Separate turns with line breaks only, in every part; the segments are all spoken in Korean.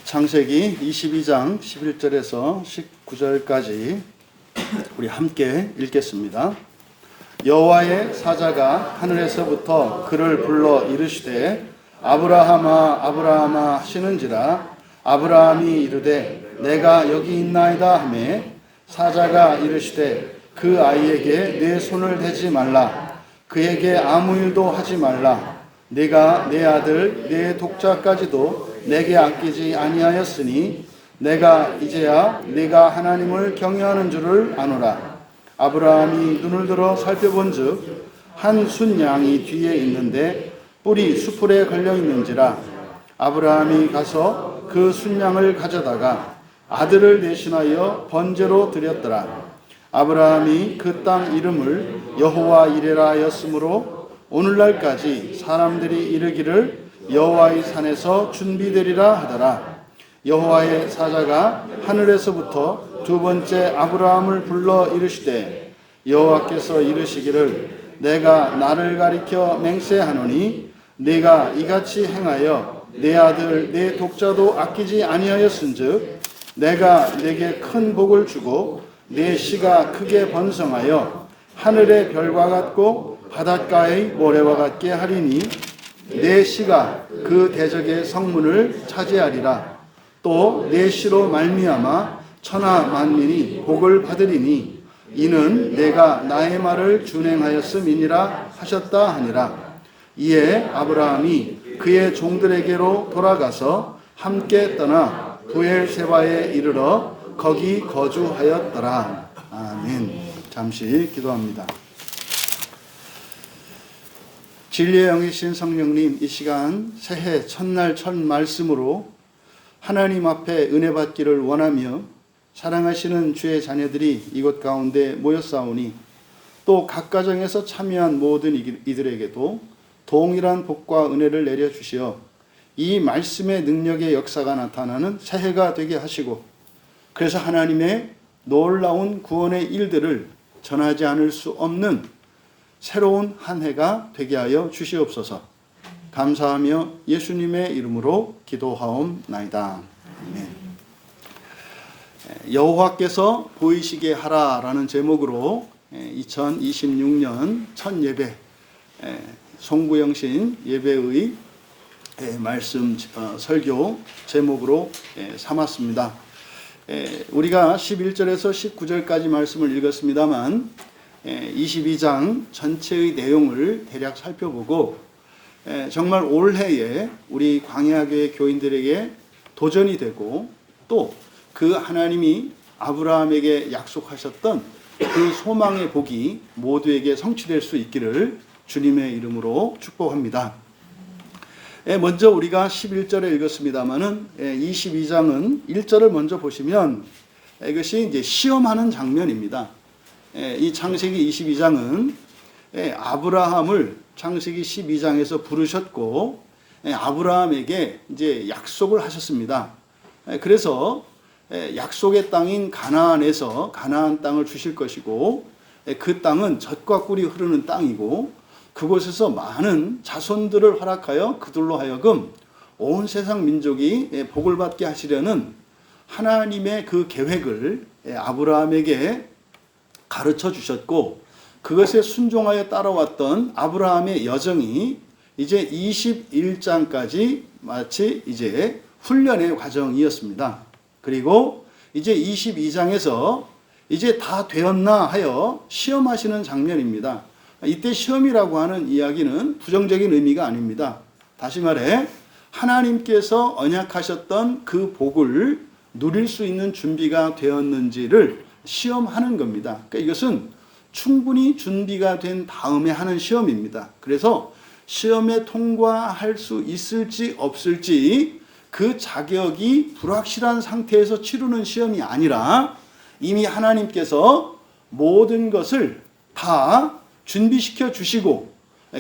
창세기 22장 11절에서 19절까지 우리 함께 읽겠습니다. 여호와의 사자가 하늘에서부터 그를 불러 이르시되 아브라함아 아브라함아 하시는지라. 아브라함이 이르되 내가 여기 있나이다 하매 사자가 이르시되 그 아이에게 내 손을 대지 말라. 그에게 아무 일도 하지 말라. 네가 내 아들 내 독자까지도 내게 아끼지 아니하였으니 내가 이제야 네가 하나님을 경외하는 줄을 아노라. 아브라함이 눈을 들어 살펴본즉 한 순양이 뒤에 있는데 뿔이 수풀에 걸려 있는지라. 아브라함이 가서 그 순양을 가져다가 아들을 대신하여 번제로 드렸더라. 아브라함이 그 땅 이름을 여호와 이레라 하였으므로 오늘날까지 사람들이 이르기를 여호와의 산에서 준비되리라 하더라. 여호와의 사자가 하늘에서부터 두 번째 아브라함을 불러 이르시되 여호와께서 이르시기를 내가 나를 가리켜 맹세하노니 네가 이같이 행하여 내 아들 내 독자도 아끼지 아니하였은즉 내가 네게 큰 복을 주고 내 씨가 크게 번성하여 하늘의 별과 같고 바닷가의 모래와 같게 하리니 내 씨가 그 대적의 성문을 차지하리라. 또 내 씨로 말미암아 천하 만민이 복을 받으리니 이는 내가 나의 말을 준행하였음이니라 하셨다 하니라. 이에 아브라함이 그의 종들에게로 돌아가서 함께 떠나 부엘세바에 이르러 거기 거주하였더라. 아멘. 잠시 기도합니다. 진리의 영이신 성령님, 이 시간 새해 첫날 첫 말씀으로 하나님 앞에 은혜 받기를 원하며 사랑하시는 주의 자녀들이 이곳 가운데 모였사오니 또 각 가정에서 참여한 모든 이들에게도 동일한 복과 은혜를 내려주시어 이 말씀의 능력의 역사가 나타나는 새해가 되게 하시고 그래서 하나님의 놀라운 구원의 일들을 전하지 않을 수 없는 새로운 한 해가 되게 하여 주시옵소서. 감사하며 예수님의 이름으로 기도하옵나이다. 아멘. 여호와께서 보이시게 하라라는 제목으로 2026년 첫 예배 송구영신 예배의 말씀 설교 제목으로 삼았습니다. 우리가 11절에서 19절까지 말씀을 읽었습니다만 22장 전체의 내용을 대략 살펴보고 정말 올해에 우리 광야교회 교인들에게 도전이 되고 또 그 하나님이 아브라함에게 약속하셨던 그 소망의 복이 모두에게 성취될 수 있기를 주님의 이름으로 축복합니다. 먼저 우리가 11절에 읽었습니다마는 22장은 1절을 먼저 보시면 이것이 이제 시험하는 장면입니다. 이 창세기 22장은 아브라함을 창세기 12장에서 부르셨고 아브라함에게 이제 약속을 하셨습니다. 그래서 약속의 땅인 가나안에서 가나안 땅을 주실 것이고 그 땅은 젖과 꿀이 흐르는 땅이고 그곳에서 많은 자손들을 허락하여 그들로 하여금 온 세상 민족이 복을 받게 하시려는 하나님의 그 계획을 아브라함에게 가르쳐 주셨고 그것에 순종하여 따라왔던 아브라함의 여정이 이제 21장까지 마치 이제 훈련의 과정이었습니다. 그리고 이제 22장에서 이제 다 되었나 하여 시험하시는 장면입니다. 이때 시험이라고 하는 이야기는 부정적인 의미가 아닙니다. 다시 말해 하나님께서 언약하셨던 그 복을 누릴 수 있는 준비가 되었는지를 시험하는 겁니다. 그러니까 이것은 충분히 준비가 된 다음에 하는 시험입니다. 그래서 시험에 통과할 수 있을지 없을지 그 자격이 불확실한 상태에서 치르는 시험이 아니라 이미 하나님께서 모든 것을 다 준비시켜 주시고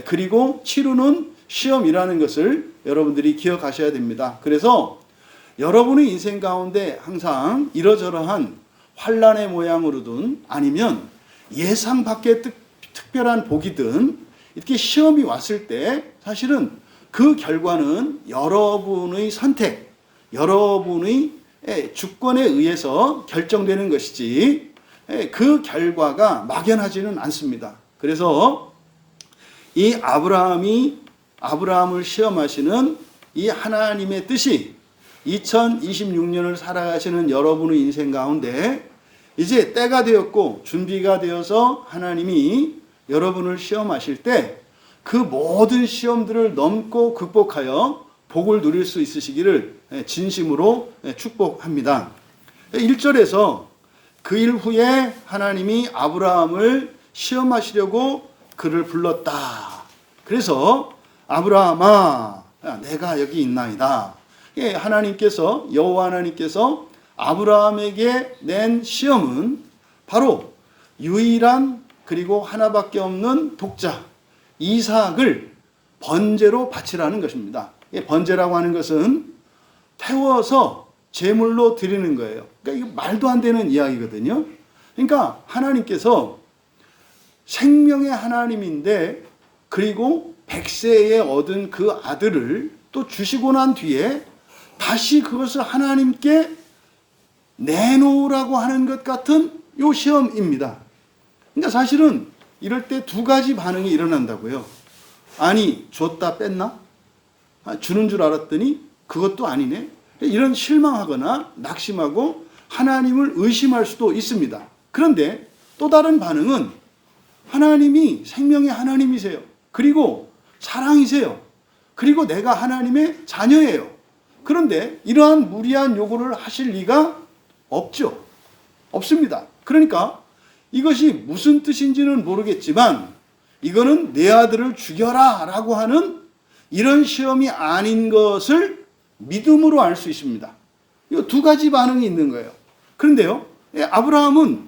그리고 치르는 시험이라는 것을 여러분들이 기억하셔야 됩니다. 그래서 여러분의 인생 가운데 항상 이러저러한 환란의 모양으로든 아니면 예상 밖의 특별한 복이든 이렇게 시험이 왔을 때 사실은 그 결과는 여러분의 선택, 여러분의 주권에 의해서 결정되는 것이지 그 결과가 막연하지는 않습니다. 그래서 이 아브라함을 시험하시는 이 하나님의 뜻이 2026년을 살아가시는 여러분의 인생 가운데 이제 때가 되었고 준비가 되어서 하나님이 여러분을 시험하실 때 그 모든 시험들을 넘고 극복하여 복을 누릴 수 있으시기를 진심으로 축복합니다. 1절에서 그 일 후에 하나님이 아브라함을 시험하시려고 그를 불렀다. 그래서 아브라함아 내가 여기 있나이다. 하나님께서 여호와 하나님께서 아브라함에게 낸 시험은 바로 유일한 그리고 하나밖에 없는 독자 이삭을 번제로 바치라는 것입니다. 번제라고 하는 것은 태워서 제물로 드리는 거예요. 그러니까 이거 말도 안 되는 이야기거든요. 그러니까 하나님께서 생명의 하나님인데 그리고 100세에 얻은 그 아들을 또 주시고 난 뒤에 다시 그것을 하나님께 내놓으라고 하는 것 같은 요 시험입니다. 그러니까 사실은 이럴 때 두 가지 반응이 일어난다고요. 아니 줬다 뺐나? 주는 줄 알았더니 그것도 아니네. 이런 실망하거나 낙심하고 하나님을 의심할 수도 있습니다. 그런데 또 다른 반응은 하나님이 생명의 하나님이세요. 그리고 사랑이세요. 그리고 내가 하나님의 자녀예요. 그런데 이러한 무리한 요구를 하실 리가 없죠. 없습니다. 그러니까 이것이 무슨 뜻인지는 모르겠지만 이거는 내 아들을 죽여라 라고 하는 이런 시험이 아닌 것을 믿음으로 알 수 있습니다. 이 두 가지 반응이 있는 거예요. 그런데요, 아브라함은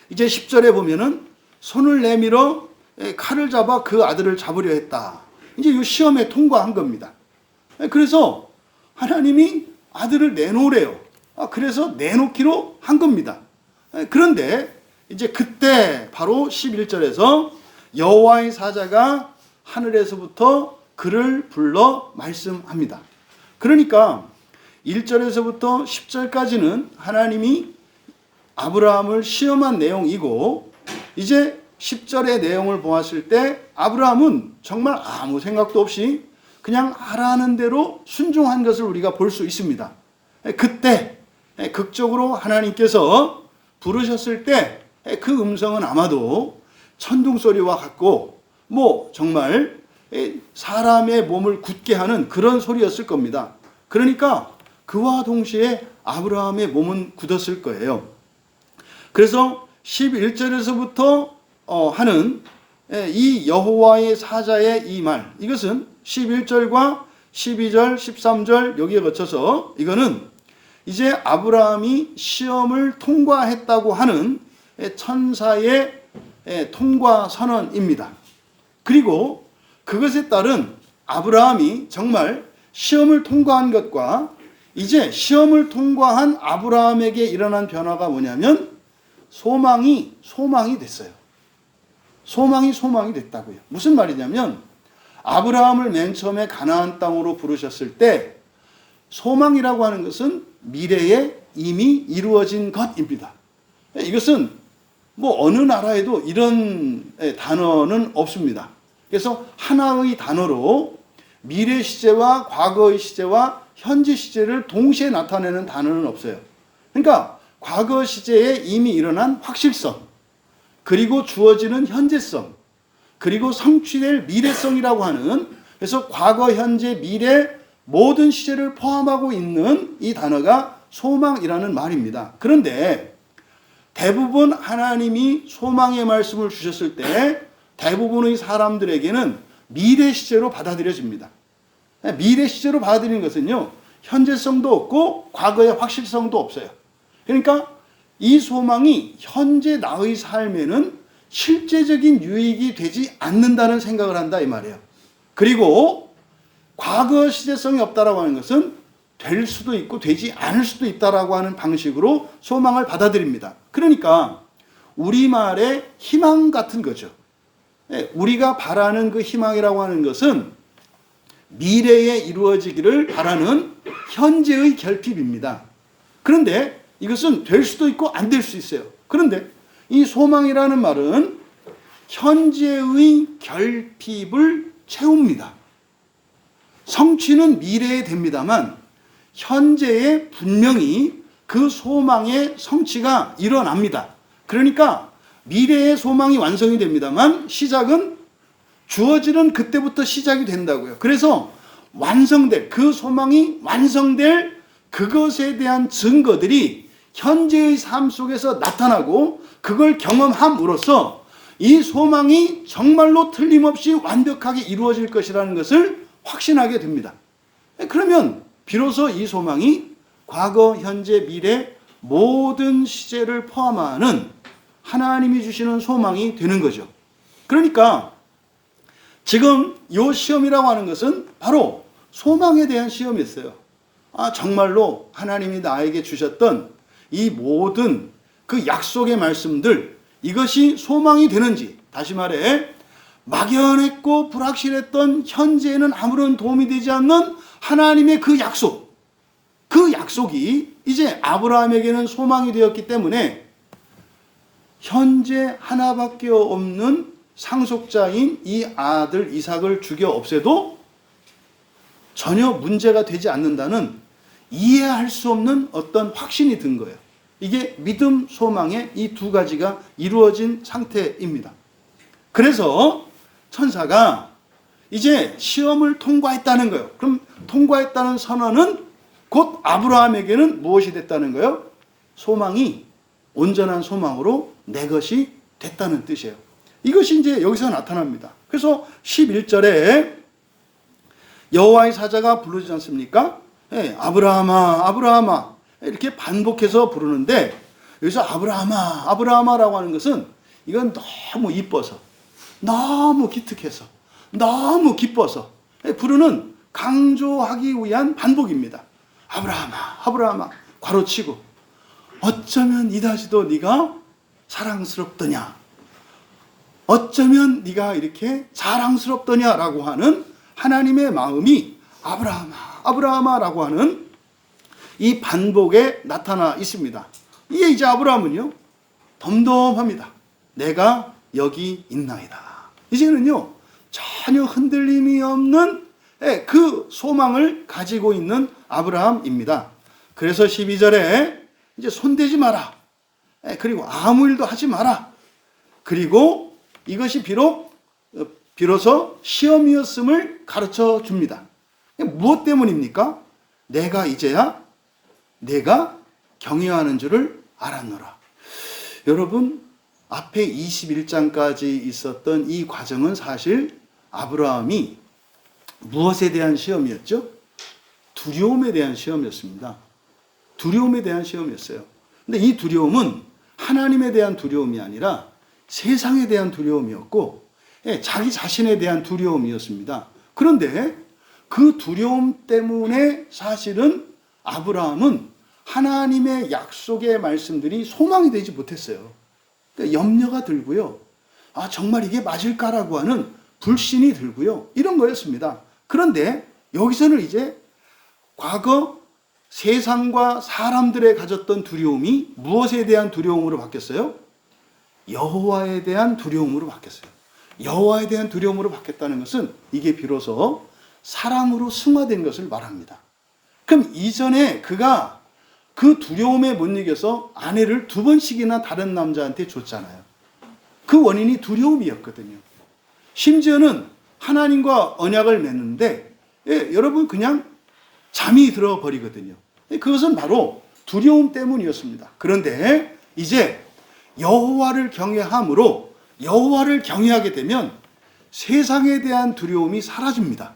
이제 10절에 보면은 손을 내밀어 칼을 잡아 그 아들을 잡으려 했다. 이제 이 시험에 통과한 겁니다. 그래서 하나님이 아들을 내놓으래요. 그래서 내놓기로 한 겁니다. 그런데 이제 그때 바로 11절에서 여호와의 사자가 하늘에서부터 그를 불러 말씀합니다. 그러니까 1절에서부터 10절까지는 하나님이 아브라함을 시험한 내용이고 이제 10절의 내용을 보았을 때 아브라함은 정말 아무 생각도 없이 그냥 하라는 대로 순종한 것을 우리가 볼 수 있습니다. 그때 극적으로 하나님께서 부르셨을 때 그 음성은 아마도 천둥 소리와 같고 정말 사람의 몸을 굳게 하는 그런 소리였을 겁니다. 그러니까 그와 동시에 아브라함의 몸은 굳었을 거예요. 그래서 11절에서부터 하는 이 여호와의 사자의 이 말, 이것은 11절과 12절, 13절 여기에 거쳐서 이거는 이제 아브라함이 시험을 통과했다고 하는 천사의 통과 선언입니다. 그리고 그것에 따른 아브라함이 정말 시험을 통과한 것과 이제 시험을 통과한 아브라함에게 일어난 변화가 뭐냐면 소망이 됐어요. 소망이 됐다고요. 무슨 말이냐면 아브라함을 맨 처음에 가나안 땅으로 부르셨을 때 소망이라고 하는 것은 미래에 이미 이루어진 것입니다. 이것은 어느 나라에도 이런 단어는 없습니다. 그래서 하나의 단어로 미래 시제와 과거의 시제와 현재 시제를 동시에 나타내는 단어는 없어요. 그러니까 과거 시제에 이미 일어난 확실성, 그리고 주어지는 현재성, 그리고 성취될 미래성이라고 하는, 그래서 과거, 현재, 미래 모든 시제를 포함하고 있는 이 단어가 소망이라는 말입니다. 그런데 대부분 하나님이 소망의 말씀을 주셨을 때 대부분의 사람들에게는 미래 시제로 받아들여집니다. 미래 시제로 받아들이는 것은요, 현재성도 없고 과거의 확실성도 없어요. 그러니까 이 소망이 현재 나의 삶에는 실제적인 유익이 되지 않는다는 생각을 한다 이 말이에요. 그리고 과거 시제성이 없다라고 하는 것은 될 수도 있고 되지 않을 수도 있다라고 하는 방식으로 소망을 받아들입니다. 그러니까 우리말의 희망 같은 거죠. 우리가 바라는 그 희망이라고 하는 것은 미래에 이루어지기를 바라는 현재의 결핍입니다. 그런데 이것은 될 수도 있고 안 될 수 있어요. 그런데 이 소망이라는 말은 현재의 결핍을 채웁니다. 성취는 미래에 됩니다만 현재에 분명히 그 소망의 성취가 일어납니다. 그러니까 미래의 소망이 완성이 됩니다만 시작은 주어지는 그때부터 시작이 된다고요. 그래서 완성될, 그 소망이 완성될 그것에 대한 증거들이 현재의 삶 속에서 나타나고 그걸 경험함으로써 이 소망이 정말로 틀림없이 완벽하게 이루어질 것이라는 것을 확신하게 됩니다. 그러면 비로소 이 소망이 과거, 현재, 미래 모든 시제를 포함하는 하나님이 주시는 소망이 되는 거죠. 그러니까 지금 이 시험이라고 하는 것은 바로 소망에 대한 시험이었어요. 정말로 하나님이 나에게 주셨던 이 모든 그 약속의 말씀들, 이것이 소망이 되는지, 다시 말해 막연했고 불확실했던 현재에는 아무런 도움이 되지 않는 하나님의 그 약속이 이제 아브라함에게는 소망이 되었기 때문에 현재 하나밖에 없는 상속자인 이 아들 이삭을 죽여 없애도 전혀 문제가 되지 않는다는 이해할 수 없는 어떤 확신이 든 거예요. 이게 믿음, 소망의 이 두 가지가 이루어진 상태입니다. 그래서 천사가 이제 시험을 통과했다는 거예요. 그럼 통과했다는 선언은 곧 아브라함에게는 무엇이 됐다는 거예요? 소망이 온전한 소망으로 내 것이 됐다는 뜻이에요. 이것이 이제 여기서 나타납니다. 그래서 11절에 여호와의 사자가 부르지 않습니까? 아브라함아, 아브라함아 이렇게 반복해서 부르는데 여기서 아브라함아, 아브라함아라고 하는 것은 이건 너무 이뻐서, 너무 기특해서, 너무 기뻐서 부르는 강조하기 위한 반복입니다. 아브라함아, 아브라함아 괄호치고 어쩌면 이다시도 네가 사랑스럽더냐, 어쩌면 네가 이렇게 자랑스럽더냐라고 하는 하나님의 마음이 아브라함아, 아브라함아라고 하는 이 반복에 나타나 있습니다. 이게 이제 아브라함은요 덤덤합니다. 내가 여기 있나이다. 이제는요 전혀 흔들림이 없는 그 소망을 가지고 있는 아브라함입니다. 그래서 12절에 이제 손대지 마라. 그리고 아무 일도 하지 마라. 그리고 이것이 비로소 시험이었음을 가르쳐 줍니다. 무엇 때문입니까? 내가 이제야 내가 경외하는 줄을 알았노라. 여러분, 앞에 21장까지 있었던 이 과정은 사실 아브라함이 무엇에 대한 시험이었죠? 두려움에 대한 시험이었습니다. 두려움에 대한 시험이었어요. 근데 이 두려움은 하나님에 대한 두려움이 아니라 세상에 대한 두려움이었고 자기 자신에 대한 두려움이었습니다. 그런데 그 두려움 때문에 사실은 아브라함은 하나님의 약속의 말씀들이 소망이 되지 못했어요. 그러니까 염려가 들고요. 정말 이게 맞을까라고 하는 불신이 들고요. 이런 거였습니다. 그런데 여기서는 이제 과거 세상과 사람들의 가졌던 두려움이 무엇에 대한 두려움으로 바뀌었어요? 여호와에 대한 두려움으로 바뀌었어요. 여호와에 대한 두려움으로 바뀌었다는 것은 이게 비로소 사랑으로 승화된 것을 말합니다. 그럼 이전에 그가 그 두려움에 못 이겨서 아내를 2번씩이나 다른 남자한테 줬잖아요. 그 원인이 두려움이었거든요. 심지어는 하나님과 언약을 맺는데 여러분 그냥 잠이 들어버리거든요. 그것은 바로 두려움 때문이었습니다. 그런데 이제 여호와를 경외함으로 여호와를 경외하게 되면 세상에 대한 두려움이 사라집니다.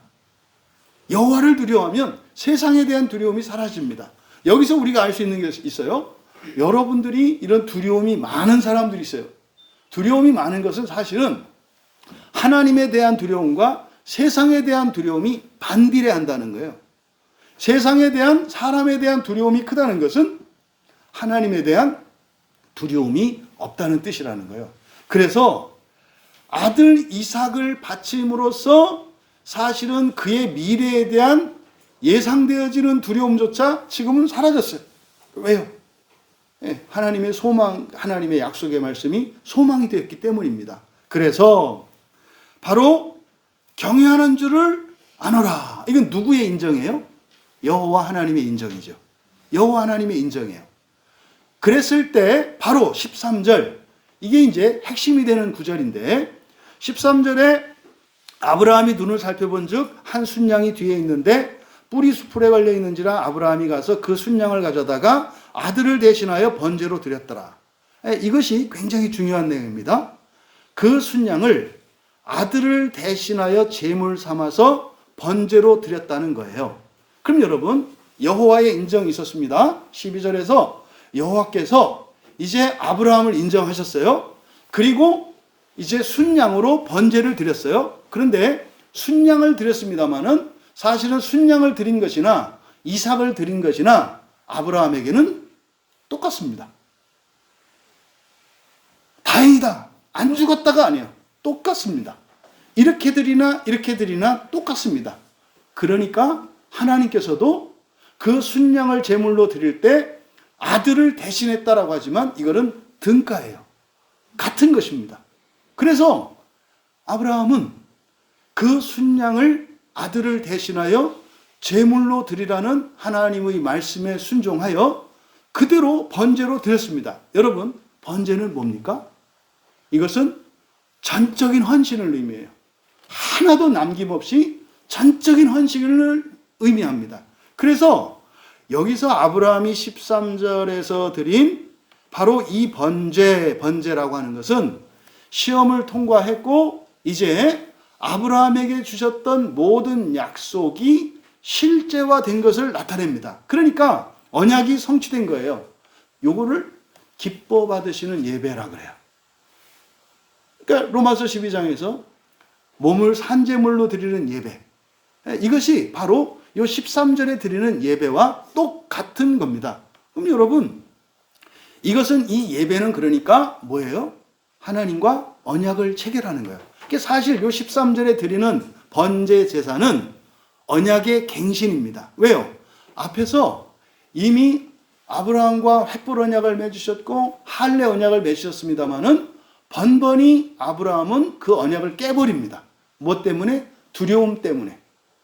여호와를 두려워하면 세상에 대한 두려움이 사라집니다. 여기서 우리가 알 수 있는 게 있어요. 여러분들이 이런 두려움이 많은 사람들이 있어요. 두려움이 많은 것은 사실은 하나님에 대한 두려움과 세상에 대한 두려움이 반비례한다는 거예요. 세상에 대한, 사람에 대한 두려움이 크다는 것은 하나님에 대한 두려움이 없다는 뜻이라는 거예요. 그래서 아들 이삭을 바침으로써 사실은 그의 미래에 대한 예상되어지는 두려움조차 지금은 사라졌어요. 왜요? 하나님의 소망, 하나님의 약속의 말씀이 소망이 되었기 때문입니다. 그래서 바로 경외하는 줄을 아노라. 이건 누구의 인정이에요? 여호와 하나님의 인정이죠. 여호와 하나님의 인정이에요. 그랬을 때 바로 13절, 이게 이제 핵심이 되는 구절인데, 13절에 아브라함이 눈을 살펴본 즉 한 순양이 뒤에 있는데 뿔이 수풀에 걸려 있는지라 아브라함이 가서 그 순양을 가져다가 아들을 대신하여 번제로 드렸더라. 이것이 굉장히 중요한 내용입니다. 그 순양을 아들을 대신하여 제물 삼아서 번제로 드렸다는 거예요. 그럼 여러분, 여호와의 인정이 있었습니다. 12절에서 여호와께서 이제 아브라함을 인정하셨어요. 그리고 이제 순양으로 번제를 드렸어요. 그런데 순양을 드렸습니다마는 사실은 순양을 드린 것이나 이삭을 드린 것이나 아브라함에게는 똑같습니다. 다행이다, 안 죽었다가 아니에요. 똑같습니다. 이렇게 드리나 똑같습니다. 그러니까 하나님께서도 그 순양을 제물로 드릴 때 아들을 대신했다라고 하지만 이거는 등가예요. 같은 것입니다. 그래서 아브라함은 그 순양을 아들을 대신하여 제물로 드리라는 하나님의 말씀에 순종하여 그대로 번제로 드렸습니다. 여러분, 번제는 뭡니까? 이것은 전적인 헌신을 의미해요. 하나도 남김없이 전적인 헌신을 의미합니다. 그래서 여기서 아브라함이 13절에서 드린 바로 이 번제라고 하는 것은 시험을 통과했고 이제 아브라함에게 주셨던 모든 약속이 실제화된 것을 나타냅니다. 그러니까 언약이 성취된 거예요. 요거를 기뻐 받으시는 예배라 그래요. 그러니까 로마서 12장에서 몸을 산제물로 드리는 예배, 이것이 바로 요 13절에 드리는 예배와 똑같은 겁니다. 그럼 여러분, 이것은 이 예배는 그러니까 뭐예요? 하나님과 언약을 체결하는 거예요. 사실 요 13절에 드리는 번제 제사는 언약의 갱신입니다. 왜요? 앞에서 이미 아브라함과 횃불 언약을 맺으셨고 할례 언약을 맺으셨습니다마는 번번이 아브라함은 그 언약을 깨버립니다. 뭐 때문에? 두려움 때문에.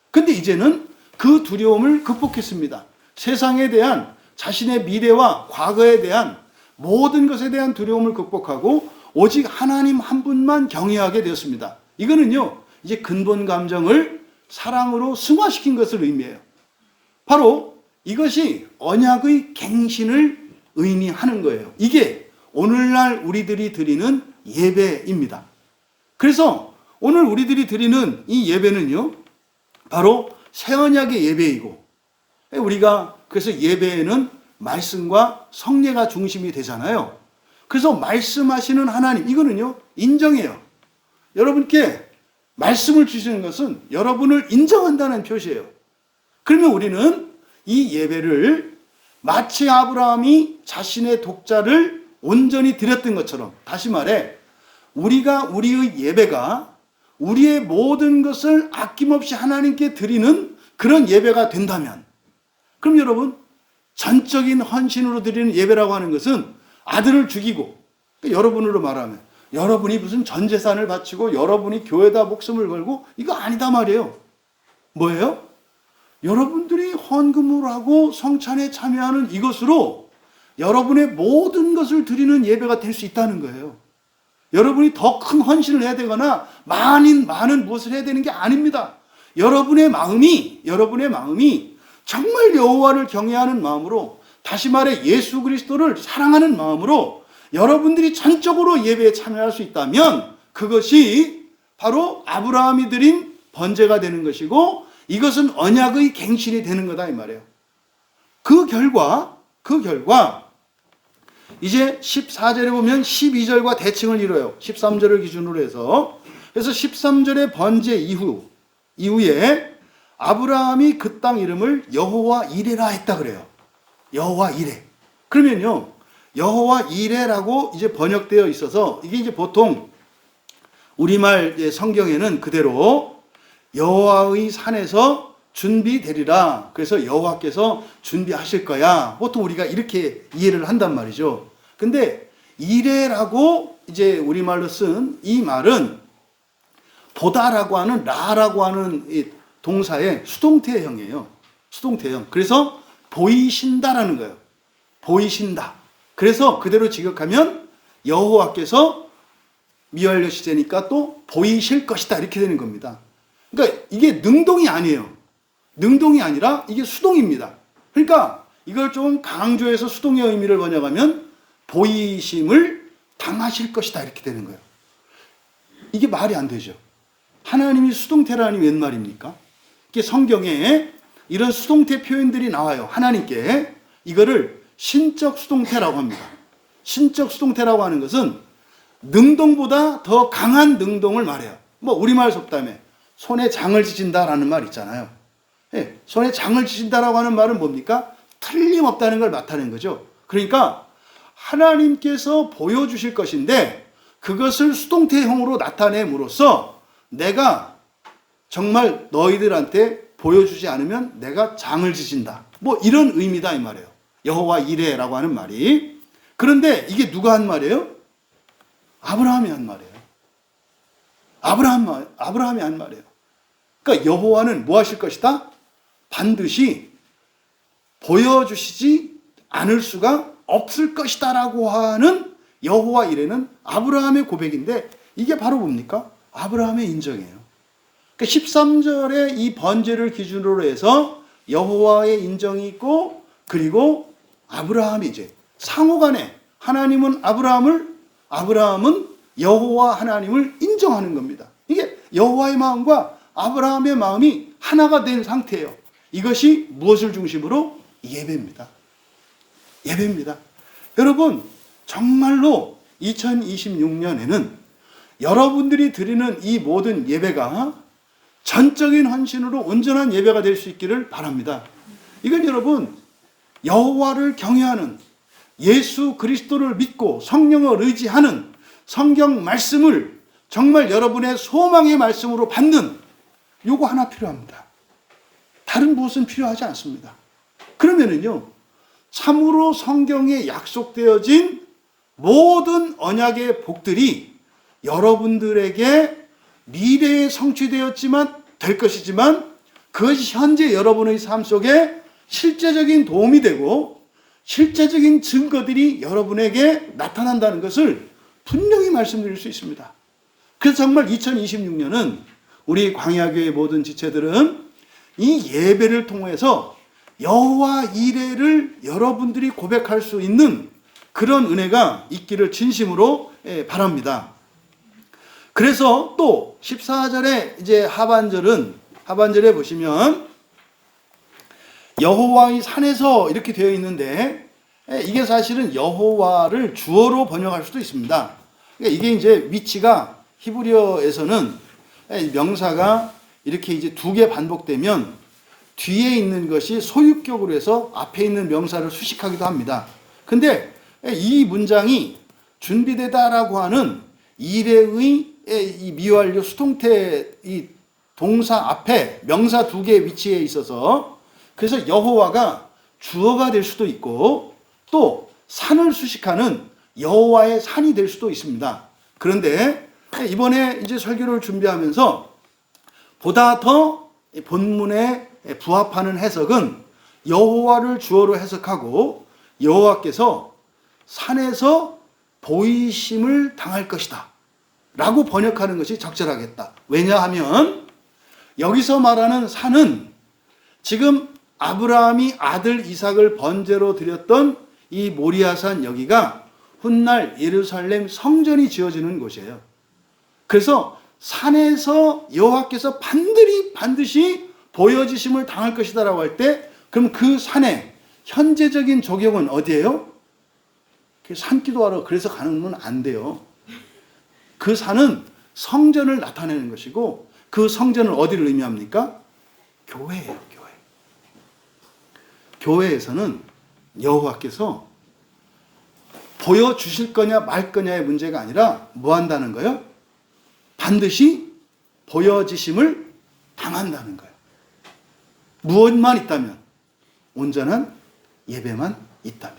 근데 이제는 그 두려움을 극복했습니다. 세상에 대한 자신의 미래와 과거에 대한 모든 것에 대한 두려움을 극복하고 오직 하나님 한 분만 경외하게 되었습니다. 이거는요, 이제 근본 감정을 사랑으로 승화시킨 것을 의미해요. 바로 이것이 언약의 갱신을 의미하는 거예요. 이게 오늘날 우리들이 드리는 예배입니다. 그래서 오늘 우리들이 드리는 이 예배는요, 바로 새 언약의 예배이고, 우리가 그래서 예배에는 말씀과 성례가 중심이 되잖아요. 그래서 말씀하시는 하나님, 이거는요, 인정해요. 여러분께 말씀을 주시는 것은 여러분을 인정한다는 표시예요. 그러면 우리는 이 예배를 마치 아브라함이 자신의 독자를 온전히 드렸던 것처럼, 다시 말해 우리의 예배가 우리의 모든 것을 아낌없이 하나님께 드리는 그런 예배가 된다면, 그럼 여러분, 전적인 헌신으로 드리는 예배라고 하는 것은 아들을 죽이고, 여러분으로 말하면 여러분이 무슨 전 재산을 바치고 여러분이 교회에다 목숨을 걸고, 이거 아니다 말이에요. 뭐예요? 여러분들이 헌금을 하고 성찬에 참여하는 이것으로 여러분의 모든 것을 드리는 예배가 될 수 있다는 거예요. 여러분이 더 큰 헌신을 해야 되거나 많은 무엇을 해야 되는 게 아닙니다. 여러분의 마음이 정말 여호와를 경외하는 마음으로, 다시 말해 예수 그리스도를 사랑하는 마음으로 여러분들이 전적으로 예배에 참여할 수 있다면 그것이 바로 아브라함이 드린 번제가 되는 것이고, 이것은 언약의 갱신이 되는 거다 이 말이에요. 그 결과 이제 14절에 보면 12절과 대칭을 이뤄요. 13절을 기준으로 해서. 그래서 13절의 번제 이후에 아브라함이 그 땅 이름을 여호와 이레라 했다 그래요. 여호와 이레. 그러면요, 여호와 이레라고 이제 번역되어 있어서 이게 이제 보통 우리말 성경에는 그대로 여호와의 산에서 준비되리라. 그래서 여호와께서 준비하실 거야. 보통 우리가 이렇게 이해를 한단 말이죠. 근데 이래라고 이제 우리말로 쓴 이 말은 보다라고 하는 라라고 하는 이 동사의 수동태형이에요. 수동태형. 그래서 보이신다라는 거예요. 보이신다. 그래서 그대로 직역하면 여호와께서 미완료 시제니까 또 보이실 것이다 이렇게 되는 겁니다. 그러니까 이게 능동이 아니에요. 능동이 아니라 이게 수동입니다. 그러니까 이걸 좀 강조해서 수동의 의미를 번역하면 보이심을 당하실 것이다 이렇게 되는 거예요. 이게 말이 안 되죠. 하나님이 수동태라니 웬 말입니까? 이게 성경에 이런 수동태 표현들이 나와요. 하나님께 이거를 신적 수동태라고 합니다. 신적 수동태라고 하는 것은 능동보다 더 강한 능동을 말해요. 뭐 우리말 속담에 손에 장을 지진다라는 말 있잖아요. 예, 손에 장을 지진다라고 하는 말은 뭡니까? 틀림없다는 걸 나타낸 거죠. 그러니까 하나님께서 보여주실 것인데 그것을 수동태형으로 나타냄으로써 내가 정말 너희들한테 보여주지 않으면 내가 장을 지진다. 뭐 이런 의미다 이 말이에요. 여호와 이레라고 하는 말이. 그런데 이게 누가 한 말이에요? 아브라함이 한 말이에요. 아브라함이 한 말이에요. 그러니까 여호와는 뭐 하실 것이다? 반드시 보여주시지 않을 수가 없을 것이다라고 하는 여호와 이레는 아브라함의 고백인데 이게 바로 뭡니까? 아브라함의 인정이에요. 그러니까 13절에 이 번제를 기준으로 해서 여호와의 인정이 있고 그리고 아브라함이 이제 상호간에 하나님은 아브라함은 여호와 하나님을 인정하는 겁니다. 이게 여호와의 마음과 아브라함의 마음이 하나가 된 상태예요. 이것이 무엇을 중심으로? 예배입니다. 예배입니다. 여러분 정말로 2026년에는 여러분들이 드리는 이 모든 예배가 전적인 헌신으로 온전한 예배가 될 수 있기를 바랍니다. 이건 여러분 여호와를 경외하는 예수 그리스도를 믿고 성령을 의지하는 성경 말씀을 정말 여러분의 소망의 말씀으로 받는 요거 하나 필요합니다. 다른 무엇은 필요하지 않습니다. 그러면은요 참으로 성경에 약속되어진 모든 언약의 복들이 여러분들에게 미래에 성취되었지만 될 것이지만 그것이 현재 여러분의 삶 속에 실제적인 도움이 되고 실제적인 증거들이 여러분에게 나타난다는 것을 분명히 말씀드릴 수 있습니다. 그래서 정말 2026년은 우리 광야교회 모든 지체들은 이 예배를 통해서 여호와 이레를 여러분들이 고백할 수 있는 그런 은혜가 있기를 진심으로 바랍니다. 그래서 또 14절에 이제 하반절에 보시면 여호와의 산에서 이렇게 되어 있는데 이게 사실은 여호와를 주어로 번역할 수도 있습니다. 이게 이제 위치가 히브리어에서는 명사가 이렇게 이제 두 개 반복되면 뒤에 있는 것이 소유격으로 해서 앞에 있는 명사를 수식하기도 합니다. 근데 이 문장이 준비되다라고 하는 이레의 이 미완료 수동태 이 동사 앞에 명사 두 개의 위치에 있어서 그래서 여호와가 주어가 될 수도 있고 또 산을 수식하는 여호와의 산이 될 수도 있습니다. 그런데 이번에 이제 설교를 준비하면서 보다 더 본문에 부합하는 해석은 여호와를 주어로 해석하고 여호와께서 산에서 보이심을 당할 것이다 라고 번역하는 것이 적절하겠다. 왜냐하면 여기서 말하는 산은 지금 아브라함이 아들 이삭을 번제로 드렸던 이 모리아산 여기가 훗날 예루살렘 성전이 지어지는 곳이에요. 그래서 산에서 여호와께서 반드시 보여지심을 당할 것이다라고 할 때 그럼 그 산의 현재적인 적용은 어디예요? 산기도하러 그래서 가는 건 안 돼요. 그 산은 성전을 나타내는 것이고 그 성전은 어디를 의미합니까? 교회예요. 교회. 교회에서는 여호와께서 보여주실 거냐 말 거냐의 문제가 아니라 뭐 한다는 거예요? 반드시 보여지심을 당한다는 거예요. 무엇만 있다면? 온전한 예배만 있다면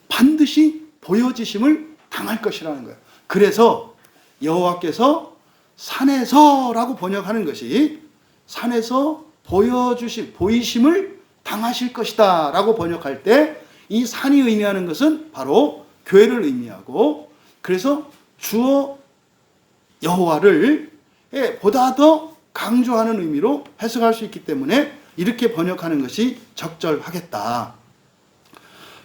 반드시 보여지심을 당할 것이라는 거예요. 그래서 여호와께서 산에서라고 번역하는 것이 산에서 보이심을 당하실 것이다 라고 번역할 때 이 산이 의미하는 것은 바로 교회를 의미하고, 그래서 주어 여호와를 보다 더 강조하는 의미로 해석할 수 있기 때문에 이렇게 번역하는 것이 적절하겠다.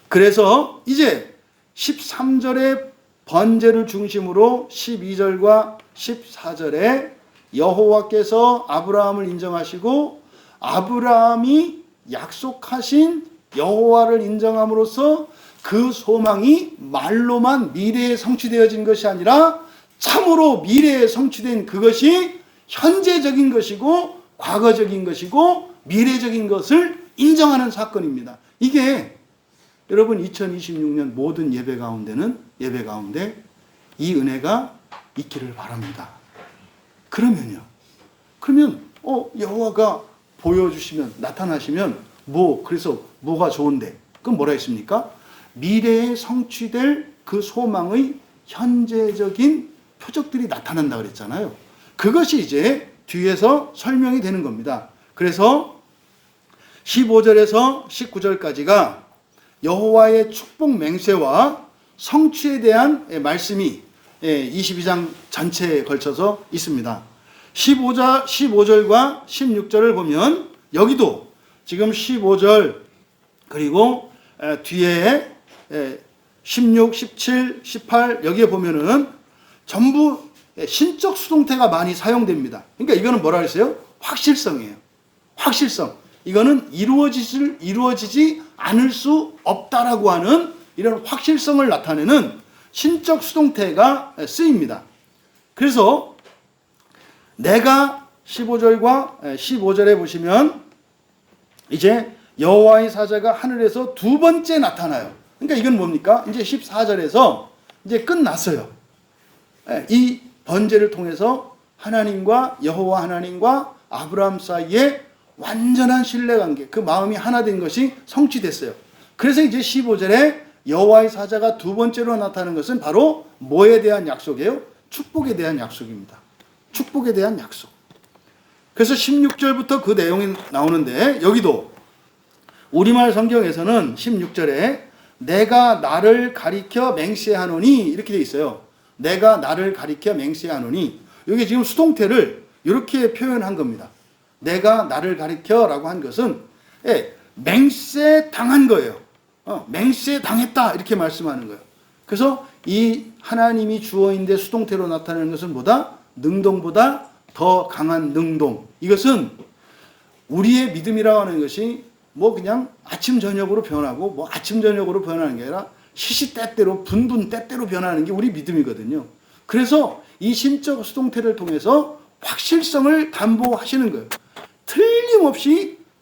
그래서 이제 13절의 번제를 중심으로 12절과 14절에 여호와께서 아브라함을 인정하시고 아브라함이 약속하신 여호와를 인정함으로써 그 소망이 말로만 미래에 성취되어진 것이 아니라 참으로 미래에 성취된 그것이 현재적인 것이고 과거적인 것이고 미래적인 것을 인정하는 사건입니다. 이게 여러분 2026년 모든 예배 가운데 이 은혜가 있기를 바랍니다. 그러면 여호와가 보여주시면 나타나시면 그래서 뭐가 좋은데? 그럼 뭐라 했습니까? 미래에 성취될 그 소망의 현재적인 표적들이 나타난다 그랬잖아요. 그것이 이제 뒤에서 설명이 되는 겁니다. 그래서 15절에서 19절까지가 여호와의 축복 맹세와 성취에 대한 말씀이 22장 전체에 걸쳐서 있습니다. 15절과 16절을 보면 여기도 지금 15절 그리고 뒤에 16, 17, 18 여기에 보면은 전부 신적 수동태가 많이 사용됩니다. 그러니까 이거는 뭐라 그랬어요? 확실성이에요. 확실성. 이거는 이루어지지 않을 수 없다라고 하는 이런 확실성을 나타내는 신적 수동태가 쓰입니다. 그래서 내가 15절과 15절에 보시면 이제 여호와의 사자가 하늘에서 두 번째 나타나요. 그러니까 이건 뭡니까? 이제 14절에서 이제 끝났어요. 이 번제를 통해서 하나님과 여호와 하나님과 아브라함 사이에 완전한 신뢰관계, 그 마음이 하나 된 것이 성취됐어요. 그래서 이제 15절에 여호와의 사자가 두 번째로 나타나는 것은 바로 뭐에 대한 약속이에요? 축복에 대한 약속입니다. 축복에 대한 약속. 그래서 16절부터 그 내용이 나오는데 여기도 우리말 성경에서는 16절에 내가 나를 가리켜 맹세하노니 이렇게 돼 있어요. 내가 나를 가리켜 맹세하노니. 여기 지금 수동태를 이렇게 표현한 겁니다. 내가 나를 가리켜라고 한 것은 맹세 당한 거예요. 맹세 당했다 이렇게 말씀하는 거예요. 그래서 이 하나님이 주어인데 수동태로 나타내는 것은 뭐다? 능동보다 더 강한 능동. 이것은 우리의 믿음이라고 하는 것이 그냥 아침 저녁으로 변하고 아침 저녁으로 변하는 게 아니라 시시때때로 분분때때로 변하는 게 우리 믿음이거든요. 그래서 이 신적 수동태를 통해서 확실성을 담보하시는 거예요.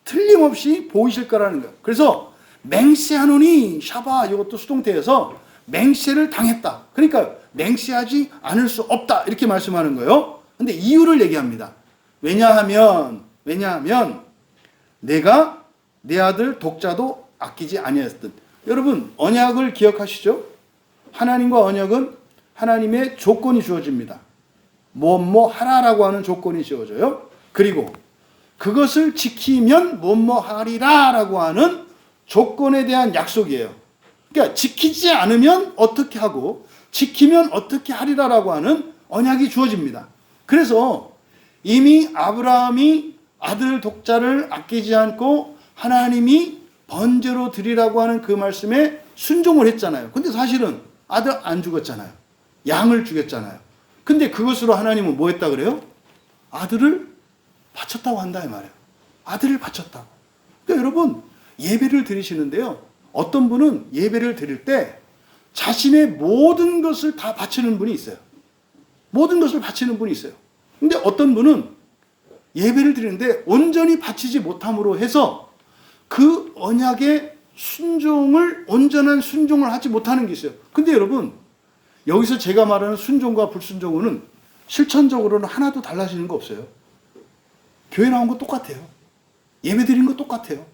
틀림없이 보이실 거라는 거예요. 그래서 맹세하노니 샤바 이것도 수동태에서 맹세를 당했다. 그러니까 맹세하지 않을 수 없다 이렇게 말씀하는 거예요. 근데 이유를 얘기합니다. 왜냐하면 내가 내 아들 독자도 아끼지 아니하였든. 여러분 언약을 기억하시죠? 하나님과 언약은 하나님의 조건이 주어집니다. 뭐뭐 하라라고 하는 조건이 주어져요. 그리고 그것을 지키면 뭐뭐 하리라라고 하는 조건에 대한 약속이에요. 그러니까 지키지 않으면 어떻게 하고 지키면 어떻게 하리라라고 하는 언약이 주어집니다. 그래서 이미 아브라함이 아들 독자를 아끼지 않고 하나님이 번제로 드리라고 하는 그 말씀에 순종을 했잖아요. 근데 사실은 아들 안 죽었잖아요. 양을 죽였잖아요. 근데 그것으로 하나님은 뭐 했다 그래요? 아들을 바쳤다고 한다 이 말이에요. 아들을 바쳤다고. 그러니까 여러분 예배를 드리시는데요. 어떤 분은 예배를 드릴 때 자신의 모든 것을 다 바치는 분이 있어요. 모든 것을 바치는 분이 있어요. 근데 어떤 분은 예배를 드리는데 온전히 바치지 못함으로 해서 그 언약의 온전한 순종을 하지 못하는 게 있어요. 근데 여러분 여기서 제가 말하는 순종과 불순종은 실천적으로는 하나도 달라지는 거 없어요. 교회 나온 거 똑같아요. 예배 드리는 거 똑같아요.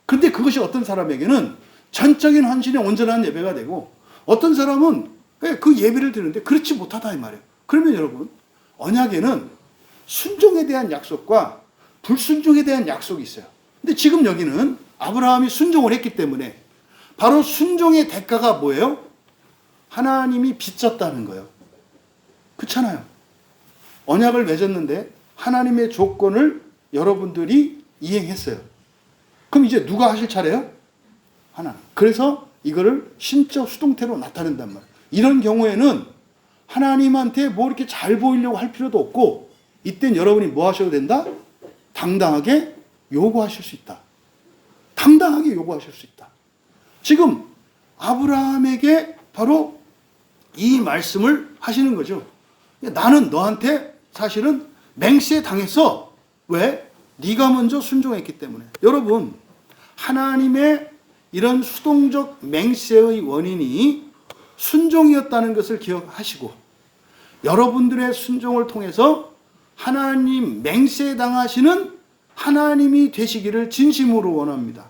근데 그것이 어떤 사람에게는 전적인 헌신의 온전한 예배가 되고, 어떤 사람은 그 예배를 드리는데 그렇지 못하다 이 말이에요. 그러면 여러분, 언약에는 순종에 대한 약속과 불순종에 대한 약속이 있어요. 근데 지금 여기는 아브라함이 순종을 했기 때문에 바로 순종의 대가가 뭐예요? 하나님이 빚졌다는 거예요. 그렇잖아요. 언약을 맺었는데 하나님의 조건을 여러분들이 이행했어요. 그럼 이제 누가 하실 차례예요? 하나님. 그래서 이거를 신적 수동태로 나타낸단 말이에요. 이런 경우에는 하나님한테 뭐 이렇게 잘 보이려고 할 필요도 없고, 이땐 여러분이 뭐 하셔도 된다? 당당하게 요구하실 수 있다. 당당하게 요구하실 수 있다. 지금 아브라함에게 바로 이 말씀을 하시는 거죠. 나는 너한테 사실은 맹세 당했어. 왜? 네가 먼저 순종했기 때문에. 여러분, 하나님의 이런 수동적 맹세의 원인이 순종이었다는 것을 기억하시고, 여러분들의 순종을 통해서 하나님 맹세 당하시는 하나님이 되시기를 진심으로 원합니다.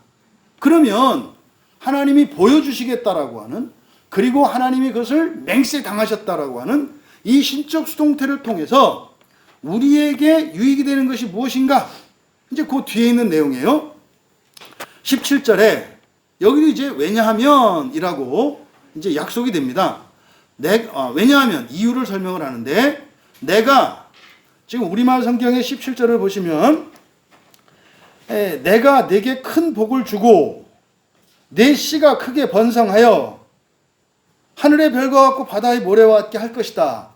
그러면 하나님이 보여주시겠다라고 하는, 그리고 하나님이 그것을 맹세 당하셨다라고 하는 이 신적 수동태를 통해서 우리에게 유익이 되는 것이 무엇인가? 이제 그 뒤에 있는 내용이에요. 17절에 여기도 이제 왜냐하면 이라고 이제 약속이 됩니다. 왜냐하면 이유를 설명을 하는데, 내가 지금 우리말 성경의 17절을 보시면 내가 네게 큰 복을 주고 내 씨가 크게 번성하여 하늘의 별과 같고 바다의 모래와 같게 할 것이다.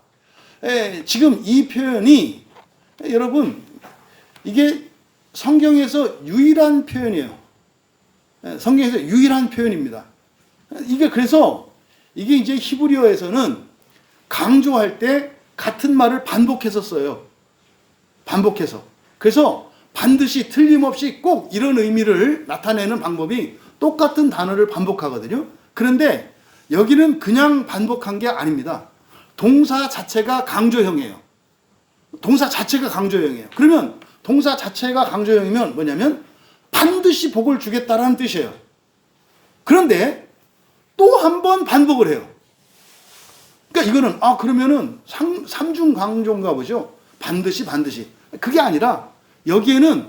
지금 이 표현이 여러분, 이게 성경에서 유일한 표현이에요. 성경에서 유일한 표현입니다. 이게 그래서 이게 이제 히브리어에서는 강조할 때 같은 말을 반복해서 써요. 반복해서. 그래서 반드시 틀림없이 꼭 이런 의미를 나타내는 방법이 똑같은 단어를 반복하거든요. 그런데 여기는 그냥 반복한 게 아닙니다. 동사 자체가 강조형이에요. 동사 자체가 강조형이에요. 그러면 동사 자체가 강조형이면 뭐냐면 반드시 복을 주겠다라는 뜻이에요. 그런데 또 한 번 반복을 해요. 그러니까 이거는 그러면은 삼중 강조인가 보죠. 반드시. 그게 아니라 여기에는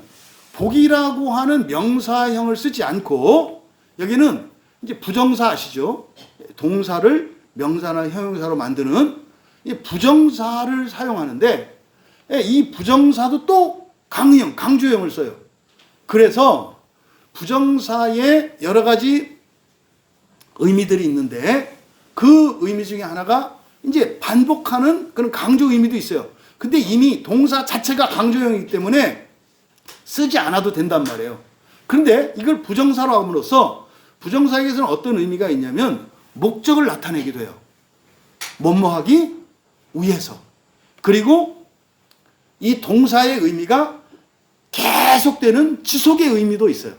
복이라고 하는 명사형을 쓰지 않고, 여기는 이제 부정사 아시죠? 동사를 명사나 형용사로 만드는 이 부정사를 사용하는데, 이 부정사도 또 강조형을 써요. 그래서 부정사에 여러 가지 의미들이 있는데, 그 의미 중에 하나가 이제 반복하는 그런 강조 의미도 있어요. 근데 이미 동사 자체가 강조형이기 때문에 쓰지 않아도 된단 말이에요. 그런데 이걸 부정사로 함으로써 부정사에게서는 어떤 의미가 있냐면 목적을 나타내기도 해요. 뭐뭐하기 위해서. 그리고 이 동사의 의미가 계속되는 지속의 의미도 있어요.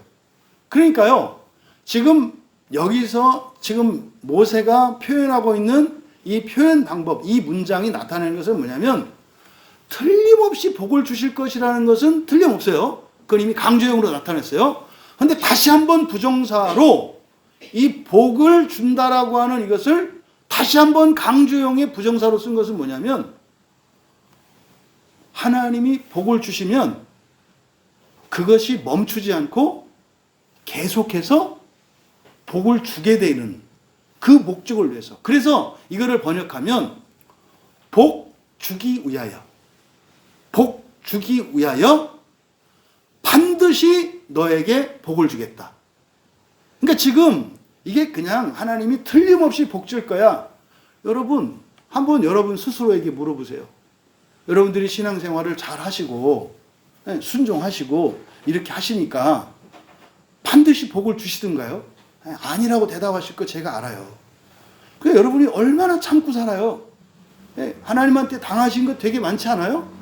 그러니까요, 지금 여기서 지금 모세가 표현하고 있는 이 표현 방법, 이 문장이 나타내는 것은 뭐냐면 틀림없이 복을 주실 것이라는 것은 틀림없어요. 그건 이미 강조형으로 나타냈어요. 그런데 다시 한번 부정사로 이 복을 준다라고 하는 이것을 다시 한번 강조형의 부정사로 쓴 것은 뭐냐면, 하나님이 복을 주시면 그것이 멈추지 않고 계속해서 복을 주게 되는 그 목적을 위해서. 그래서 이거를 번역하면 복 주기 위하여, 복 주기 위하여 반드시 너에게 복을 주겠다. 그러니까 지금 이게 그냥 하나님이 틀림없이 복 줄 거야. 여러분, 한번 여러분 스스로에게 물어보세요. 여러분들이 신앙생활을 잘 하시고 순종하시고 이렇게 하시니까 반드시 복을 주시던가요? 아니라고 대답하실 거 제가 알아요. 그러니까 여러분이 얼마나 참고 살아요. 하나님한테 당하신 거 되게 많지 않아요?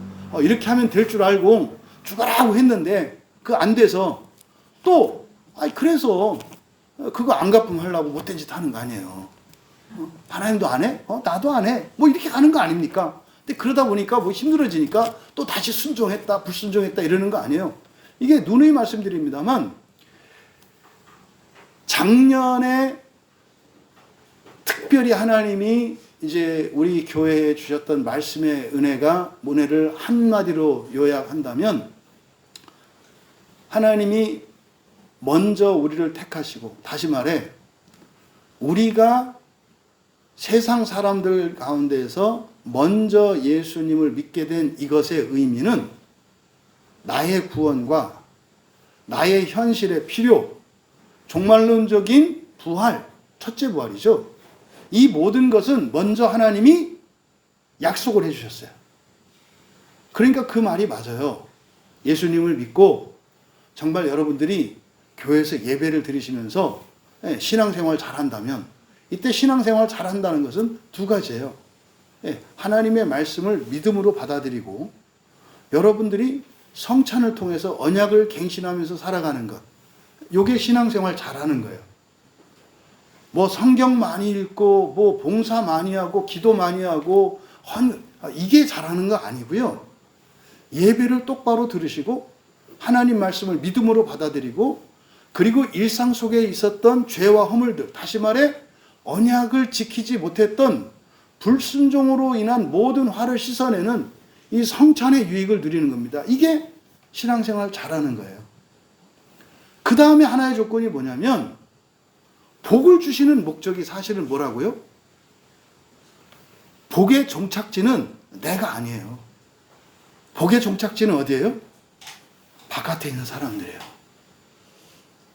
이렇게 하면 될 줄 알고 죽어라고 했는데 그 안 돼서 또 그래서 그거 안 갚으면 하려고 못된 짓 하는 거 아니에요. 하나님도 안 해? 나도 안 해? 뭐 이렇게 가는 거 아닙니까? 근데 그러다 보니까 뭐 힘들어지니까 또 다시 순종했다, 불순종했다 이러는 거 아니에요. 이게 누누이 말씀드립니다만 작년에 특별히 하나님이 이제 우리 교회에 주셨던 말씀의 은혜를 한마디로 요약한다면 하나님이 먼저 우리를 택하시고, 다시 말해 우리가 세상 사람들 가운데에서 먼저 예수님을 믿게 된 이것의 의미는 나의 구원과 나의 현실의 필요, 종말론적인 부활, 첫째 부활이죠. 이 모든 것은 먼저 하나님이 약속을 해주셨어요. 그러니까 그 말이 맞아요. 예수님을 믿고 정말 여러분들이 교회에서 예배를 드리시면서 신앙생활 잘한다면, 이때 신앙생활 잘한다는 것은 두 가지예요. 하나님의 말씀을 믿음으로 받아들이고 여러분들이 성찬을 통해서 언약을 갱신하면서 살아가는 것, 이게 신앙생활 잘하는 거예요. 뭐 성경 많이 읽고 뭐 봉사 많이 하고 기도 많이 하고 이게 잘하는 거 아니고요. 예배를 똑바로 들으시고 하나님 말씀을 믿음으로 받아들이고, 그리고 일상 속에 있었던 죄와 허물들, 다시 말해 언약을 지키지 못했던 불순종으로 인한 모든 화를 씻어내는 이 성찬의 유익을 누리는 겁니다. 이게 신앙생활 잘하는 거예요. 그 다음에 하나의 조건이 뭐냐면, 복을 주시는 목적이 사실은 뭐라고요? 복의 종착지는 내가 아니에요. 복의 종착지는 어디예요? 바깥에 있는 사람들이에요.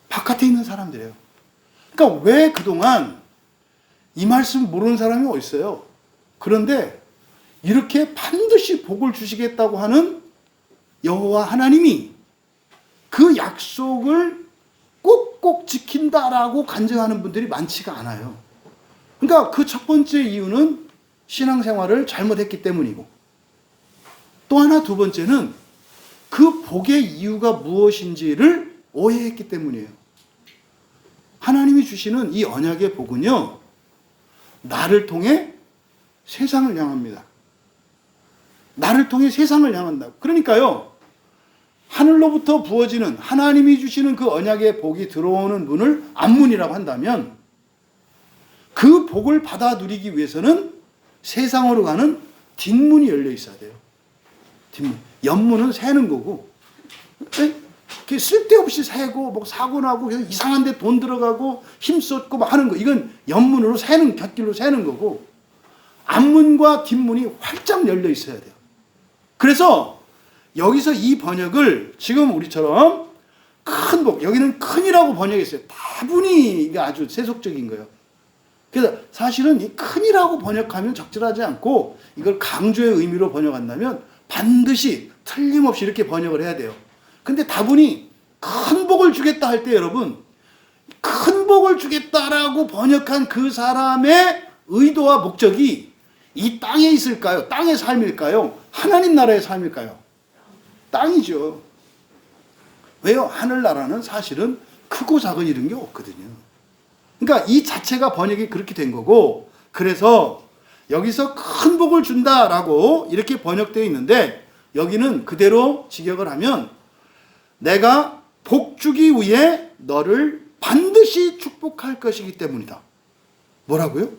바깥에 있는 사람들이에요. 그러니까 왜 그동안 이 말씀 모르는 사람이 어디 있어요? 그런데 이렇게 반드시 복을 주시겠다고 하는 여호와 하나님이 그 약속을 꼭꼭 지킨다라고 간증하는 분들이 많지가 않아요. 그러니까 그 첫 번째 이유는 신앙생활을 잘못했기 때문이고, 또 하나 두 번째는 그 복의 이유가 무엇인지를 오해했기 때문이에요. 하나님이 주시는 이 언약의 복은요, 나를 통해 세상을 향합니다. 나를 통해 세상을 향한다. 그러니까요, 하늘로부터 부어지는 하나님이 주시는 그 언약의 복이 들어오는 문을 앞문이라고 한다면, 그 복을 받아 누리기 위해서는 세상으로 가는 뒷문이 열려 있어야 돼요. 뒷문. 옆문은 새는 거고, 쓸데없이 새고 뭐 사고 나고 이상한 데 돈 들어가고 힘쏟고 막 하는 거, 이건 옆문으로 새는, 곁길로 새는 거고, 앞문과 뒷문이 활짝 열려 있어야 돼요. 그래서 여기서 이 번역을 지금 우리처럼 큰 복, 여기는 큰이라고 번역했어요. 다분히 이게 아주 세속적인 거예요. 그래서 사실은 이 큰이라고 번역하면 적절하지 않고, 이걸 강조의 의미로 번역한다면 반드시 틀림없이 이렇게 번역을 해야 돼요. 근데 다분히 큰 복을 주겠다 할 때, 여러분, 큰 복을 주겠다라고 번역한 그 사람의 의도와 목적이 이 땅에 있을까요? 땅의 삶일까요? 하나님 나라의 삶일까요? 땅이죠. 왜요? 하늘나라는 사실은 크고 작은 이런 게 없거든요. 그러니까 이 자체가 번역이 그렇게 된 거고, 그래서 여기서 큰 복을 준다라고 이렇게 번역되어 있는데, 여기는 그대로 직역을 하면 내가 복 주기 위해 너를 반드시 축복할 것이기 때문이다. 뭐라고요?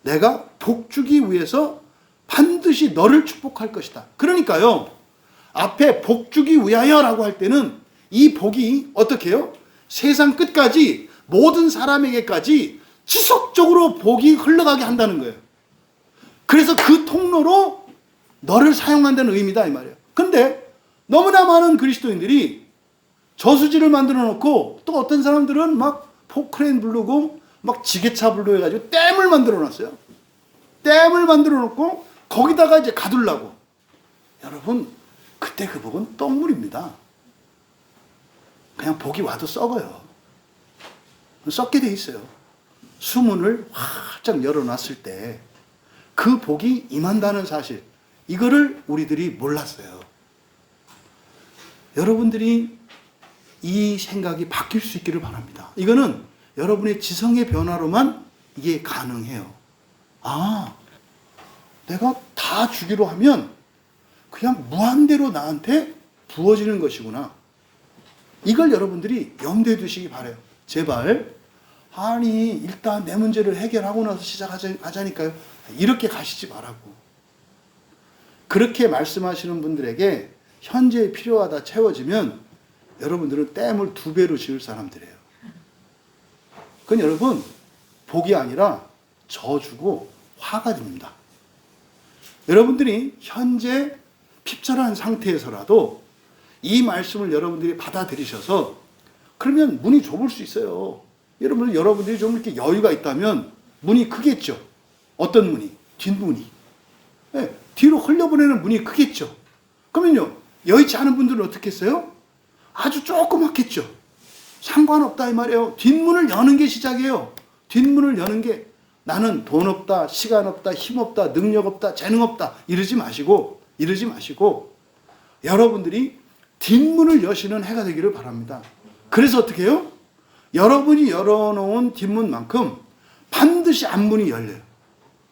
내가 복 주기 위해서 반드시 너를 축복할 것이다. 그러니까요, 앞에 복 주기 위하여라고 할 때는 이 복이 어떻게 해요? 세상 끝까지 모든 사람에게까지 지속적으로 복이 흘러가게 한다는 거예요. 그래서 그 통로로 너를 사용한다는 의미다 이 말이에요. 근데 너무나 많은 그리스도인들이 저수지를 만들어 놓고, 또 어떤 사람들은 막 포크레인 부르고 막 지게차 불러 해가지고 댐을 만들어 놨어요. 댐을 만들어 놓고 거기다가 이제 가두려고. 여러분, 그때 그 복은 똥물입니다. 그냥 복이 와도 썩어요. 썩게 돼 있어요. 수문을 활짝 열어놨을 때 그 복이 임한다는 사실, 이거를 우리들이 몰랐어요. 여러분들이 이 생각이 바뀔 수 있기를 바랍니다. 이거는 여러분의 지성의 변화로만 이게 가능해요. 아, 내가 다 주기로 하면 그냥 무한대로 나한테 부어지는 것이구나. 이걸 여러분들이 염두에 두시기 바라요. 제발 아니 일단 내 문제를 해결하고 나서 시작하자니까요. 이렇게 가시지 말라고. 그렇게 말씀하시는 분들에게 현재 필요하다 채워지면 여러분들은 댐을 2배로 지을 사람들이에요. 그건 여러분 복이 아니라 저주고 화가 됩니다. 여러분들이 현재 핍절한 상태에서라도 이 말씀을 여러분들이 받아들이셔서 그러면 문이 좁을 수 있어요. 여러분들이 좀 이렇게 여유가 있다면 문이 크겠죠. 어떤 문이? 뒷문이. 네, 뒤로 흘려보내는 문이 크겠죠. 그러면요, 여의치 않은 분들은 어떻게 했어요? 아주 조그맣겠죠. 상관없다 이 말이에요. 뒷문을 여는 게 시작이에요. 뒷문을 여는 게 나는 돈 없다, 시간 없다, 힘 없다, 능력 없다, 재능 없다 이러지 마시고 여러분들이 뒷문을 여시는 해가 되기를 바랍니다. 그래서 어떻게 해요? 여러분이 열어놓은 뒷문만큼 반드시 앞문이 열려요.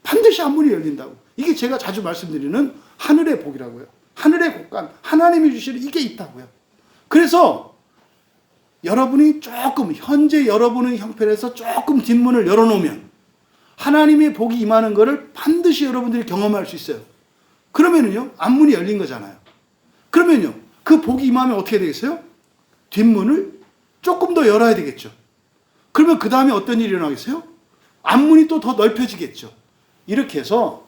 반드시 앞문이 열린다고. 이게 제가 자주 말씀드리는 하늘의 복이라고요. 하늘의 곡간, 하나님이 주시는 이게 있다고요. 그래서 여러분이 조금, 현재 여러분의 형편에서 조금 뒷문을 열어놓으면 하나님의 복이 임하는 것을 반드시 여러분들이 경험할 수 있어요. 그러면은요, 앞문이 열린 거잖아요. 그러면요, 그 복이 임하면 어떻게 되겠어요? 뒷문을 조금 더 열어야 되겠죠. 그러면 그 다음에 어떤 일이 일어나겠어요? 앞문이 또 더 넓혀지겠죠. 이렇게 해서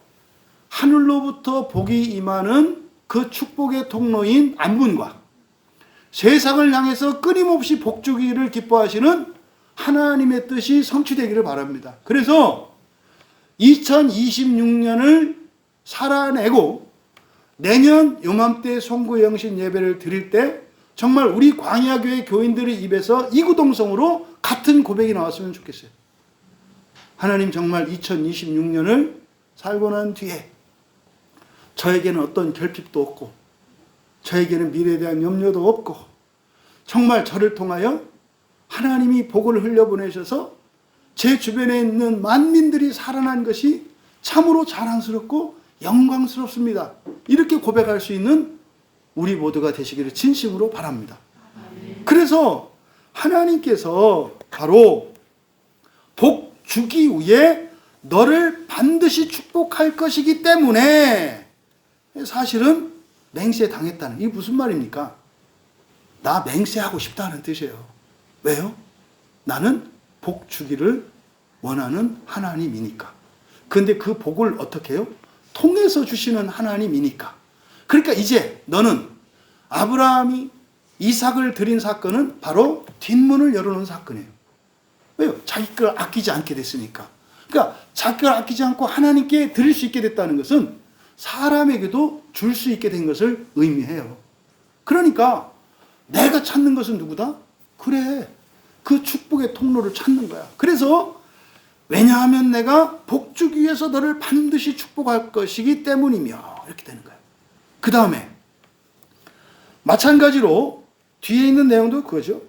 하늘로부터 복이 임하는 그 축복의 통로인 앞문과 세상을 향해서 끊임없이 복 주기를 기뻐하시는 하나님의 뜻이 성취되기를 바랍니다. 그래서 2026년을 살아내고 내년 요맘때 송구영신 예배를 드릴 때 정말 우리 광야교회 교인들의 입에서 이구동성으로 같은 고백이 나왔으면 좋겠어요. 하나님, 정말 2026년을 살고 난 뒤에 저에게는 어떤 결핍도 없고 저에게는 미래에 대한 염려도 없고 정말 저를 통하여 하나님이 복을 흘려보내셔서 제 주변에 있는 만민들이 살아난 것이 참으로 자랑스럽고 영광스럽습니다. 이렇게 고백할 수 있는 우리 모두가 되시기를 진심으로 바랍니다. 그래서 하나님께서 바로 복 주기 위해 너를 반드시 축복할 것이기 때문에 사실은 맹세 당했다는, 이게 무슨 말입니까? 나 맹세하고 싶다는 뜻이에요. 왜요? 나는 복 주기를 원하는 하나님이니까. 근데 그 복을 어떻게 해요? 통해서 주시는 하나님이니까. 그러니까 이제 너는 아브라함이 이삭을 드린 사건은 바로 뒷문을 열어놓은 사건이에요. 왜요? 자기 걸 아끼지 않게 됐으니까. 그러니까 자기 걸 아끼지 않고 하나님께 드릴 수 있게 됐다는 것은 사람에게도 줄 수 있게 된 것을 의미해요. 그러니까 내가 찾는 것은 누구다? 그래, 그 축복의 통로를 찾는 거야. 그래서 왜냐하면 내가 복 주기 위해서 너를 반드시 축복할 것이기 때문이며, 이렇게 되는 거예요. 그 다음에 마찬가지로 뒤에 있는 내용도 그거죠.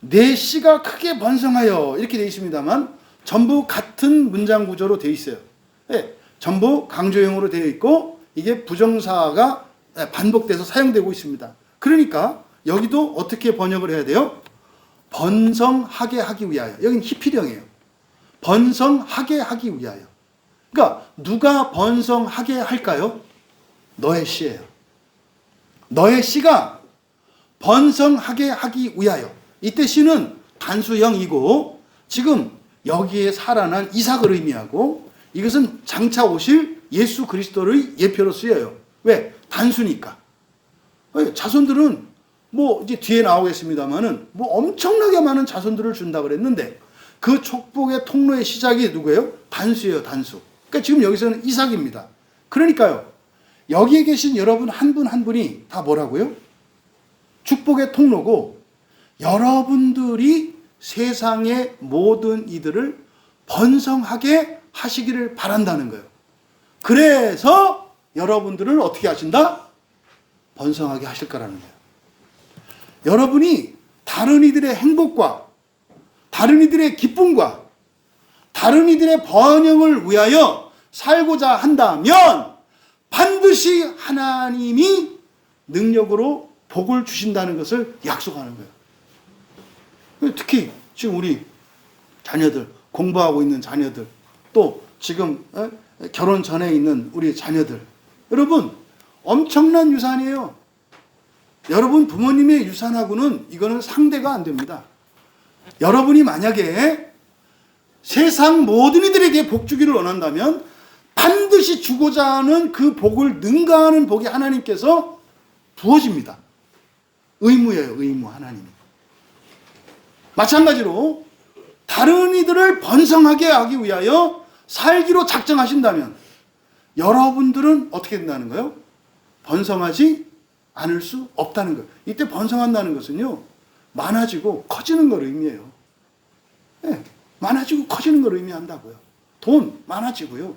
내 씨가 크게 번성하여, 이렇게 되어 있습니다만 전부 같은 문장 구조로 되어 있어요. 네, 전부 강조형으로 되어 있고 이게 부정사가 반복돼서 사용되고 있습니다. 그러니까 여기도 어떻게 번역을 해야 돼요? 번성하게 하기 위하여. 여기는 히필형이에요. 번성하게 하기 위하여. 그러니까 누가 번성하게 할까요? 너의 씨예요. 너의 씨가 번성하게 하기 위하여. 이때 씨는 단수형이고 지금 여기에 살아난 이삭을 의미하고 이것은 장차 오실 예수 그리스도의 예표로 쓰여요. 왜? 단수니까. 자손들은 뭐 이제 뒤에 나오겠습니다만은 뭐 엄청나게 많은 자손들을 준다 그랬는데 그 축복의 통로의 시작이 누구예요? 단수예요, 단수. 그러니까 지금 여기서는 이삭입니다. 그러니까요, 여기에 계신 여러분 한 분 한 분이 다 뭐라고요? 축복의 통로고 여러분들이 세상의 모든 이들을 번성하게 하시기를 바란다는 거예요. 그래서 여러분들을 어떻게 하신다? 번성하게 하실 거라는 거예요. 여러분이 다른 이들의 행복과 다른 이들의 기쁨과 다른 이들의 번영을 위하여 살고자 한다면 반드시 하나님이 능력으로 복을 주신다는 것을 약속하는 거예요. 특히 지금 우리 자녀들, 공부하고 있는 자녀들, 또 지금 결혼 전에 있는 우리 자녀들, 여러분 엄청난 유산이에요. 여러분 부모님의 유산하고는 이거는 상대가 안 됩니다. 여러분이 만약에 세상 모든 이들에게 복 주기를 원한다면 반드시 주고자 하는 그 복을 능가하는 복이 하나님께서 부어집니다. 의무예요, 의무. 하나님이. 마찬가지로 다른 이들을 번성하게 하기 위하여 살기로 작정하신다면 여러분들은 어떻게 된다는 거예요? 번성하지 않을 수 없다는 거예요. 이때 번성한다는 것은요, 많아지고 커지는 걸 의미해요. 네, 많아지고 커지는 걸 의미한다고요. 돈 많아지고요.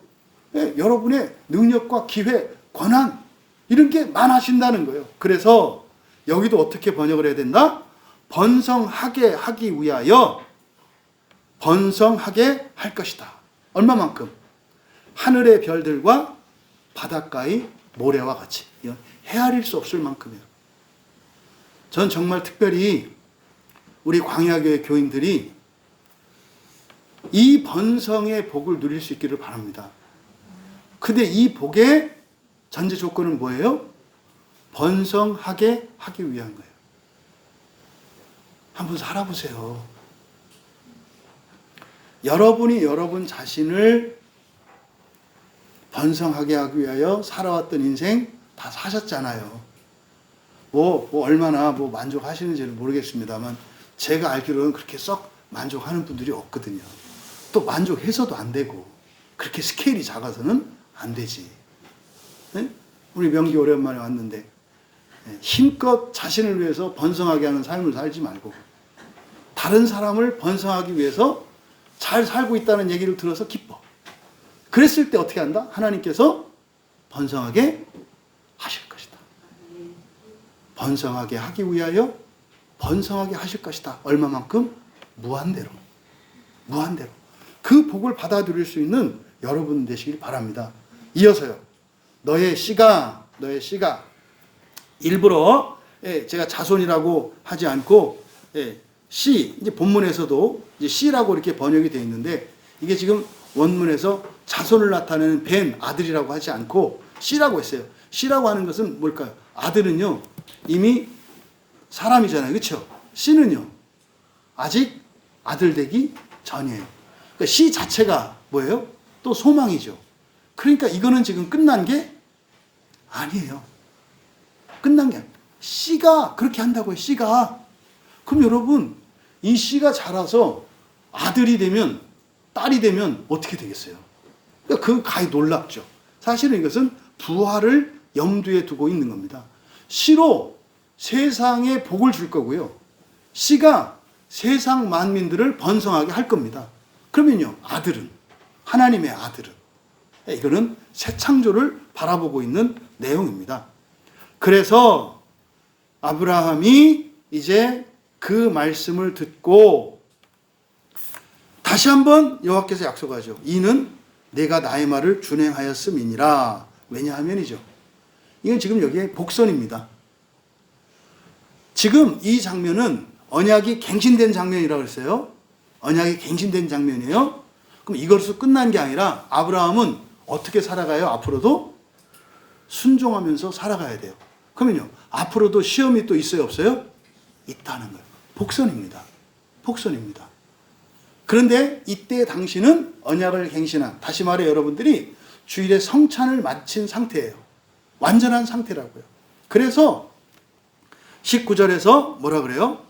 네, 여러분의 능력과 기회, 권한 이런 게 많아진다는 거예요. 그래서 여기도 어떻게 번역을 해야 된다? 번성하게 하기 위하여 번성하게 할 것이다. 얼마만큼? 하늘의 별들과 바닷가의 모래와 같이. 이건 헤아릴 수 없을 만큼이에요. 전 정말 특별히 우리 광야교회 교인들이 이 번성의 복을 누릴 수 있기를 바랍니다. 근데 이 복의 전제 조건은 뭐예요? 번성하게 하기 위한 거예요. 한번 살아보세요. 여러분이 여러분 자신을 번성하게 하기 위하여 살아왔던 인생 다 사셨잖아요. 얼마나 만족하시는지는 모르겠습니다만 제가 알기로는 그렇게 썩 만족하는 분들이 없거든요. 또 만족해서도 안 되고 그렇게 스케일이 작아서는 안 되지. 네? 우리 명기 오랜만에 왔는데 힘껏 자신을 위해서 번성하게 하는 삶을 살지 말고 다른 사람을 번성하기 위해서 잘 살고 있다는 얘기를 들어서 기뻐. 그랬을 때 어떻게 한다? 하나님께서 번성하게 하실 것이다. 번성하게 하기 위하여 번성하게 하실 것이다. 얼마만큼? 무한대로. 무한대로. 그 복을 받아들일 수 있는 여러분 되시길 바랍니다. 이어서요. 너의 씨가 일부러 제가 자손이라고 하지 않고 씨, 이제 본문에서도 이제 씨라고 이렇게 번역이 되어 있는데 이게 지금 원문에서 자손을 나타내는 벤, 아들이라고 하지 않고 씨라고 했어요. 씨라고 하는 것은 뭘까요? 아들은요, 이미 사람이잖아요. 그렇죠? 씨는요, 아직 아들 되기 전이에요. 그러니까 씨 자체가 뭐예요? 또 소망이죠. 그러니까 이거는 지금 끝난 게 아니에요. 끝난 게 아니에요. 씨가 그렇게 한다고요. 씨가. 그럼 여러분, 이 씨가 자라서 아들이 되면, 딸이 되면 어떻게 되겠어요? 그러니까 그 가히 놀랍죠. 사실은 이것은 부활을 염두에 두고 있는 겁니다. 씨로 세상에 복을 줄 거고요. 씨가 세상 만민들을 번성하게 할 겁니다. 그러면요, 아들은, 하나님의 아들은, 이거는 새 창조를 바라보고 있는 내용입니다. 그래서 아브라함이 이제 그 말씀을 듣고 다시 한번 여호와께서 약속하죠. 이는 내가 나의 말을 준행하였음이니라. 왜냐하면이죠. 이건 지금 여기에 복선입니다. 지금 이 장면은 언약이 갱신된 장면이라고 했어요. 언약이 갱신된 장면이에요. 그럼 이것으로 끝난 게 아니라 아브라함은 어떻게 살아가요? 앞으로도 순종하면서 살아가야 돼요. 그러면요, 앞으로도 시험이 또 있어요, 없어요? 있다는 거예요. 복선입니다. 복선입니다. 그런데 이때 당신은 언약을 갱신한, 다시 말해 여러분들이 주일에 성찬을 마친 상태예요. 완전한 상태라고요. 그래서 19절에서 뭐라 그래요?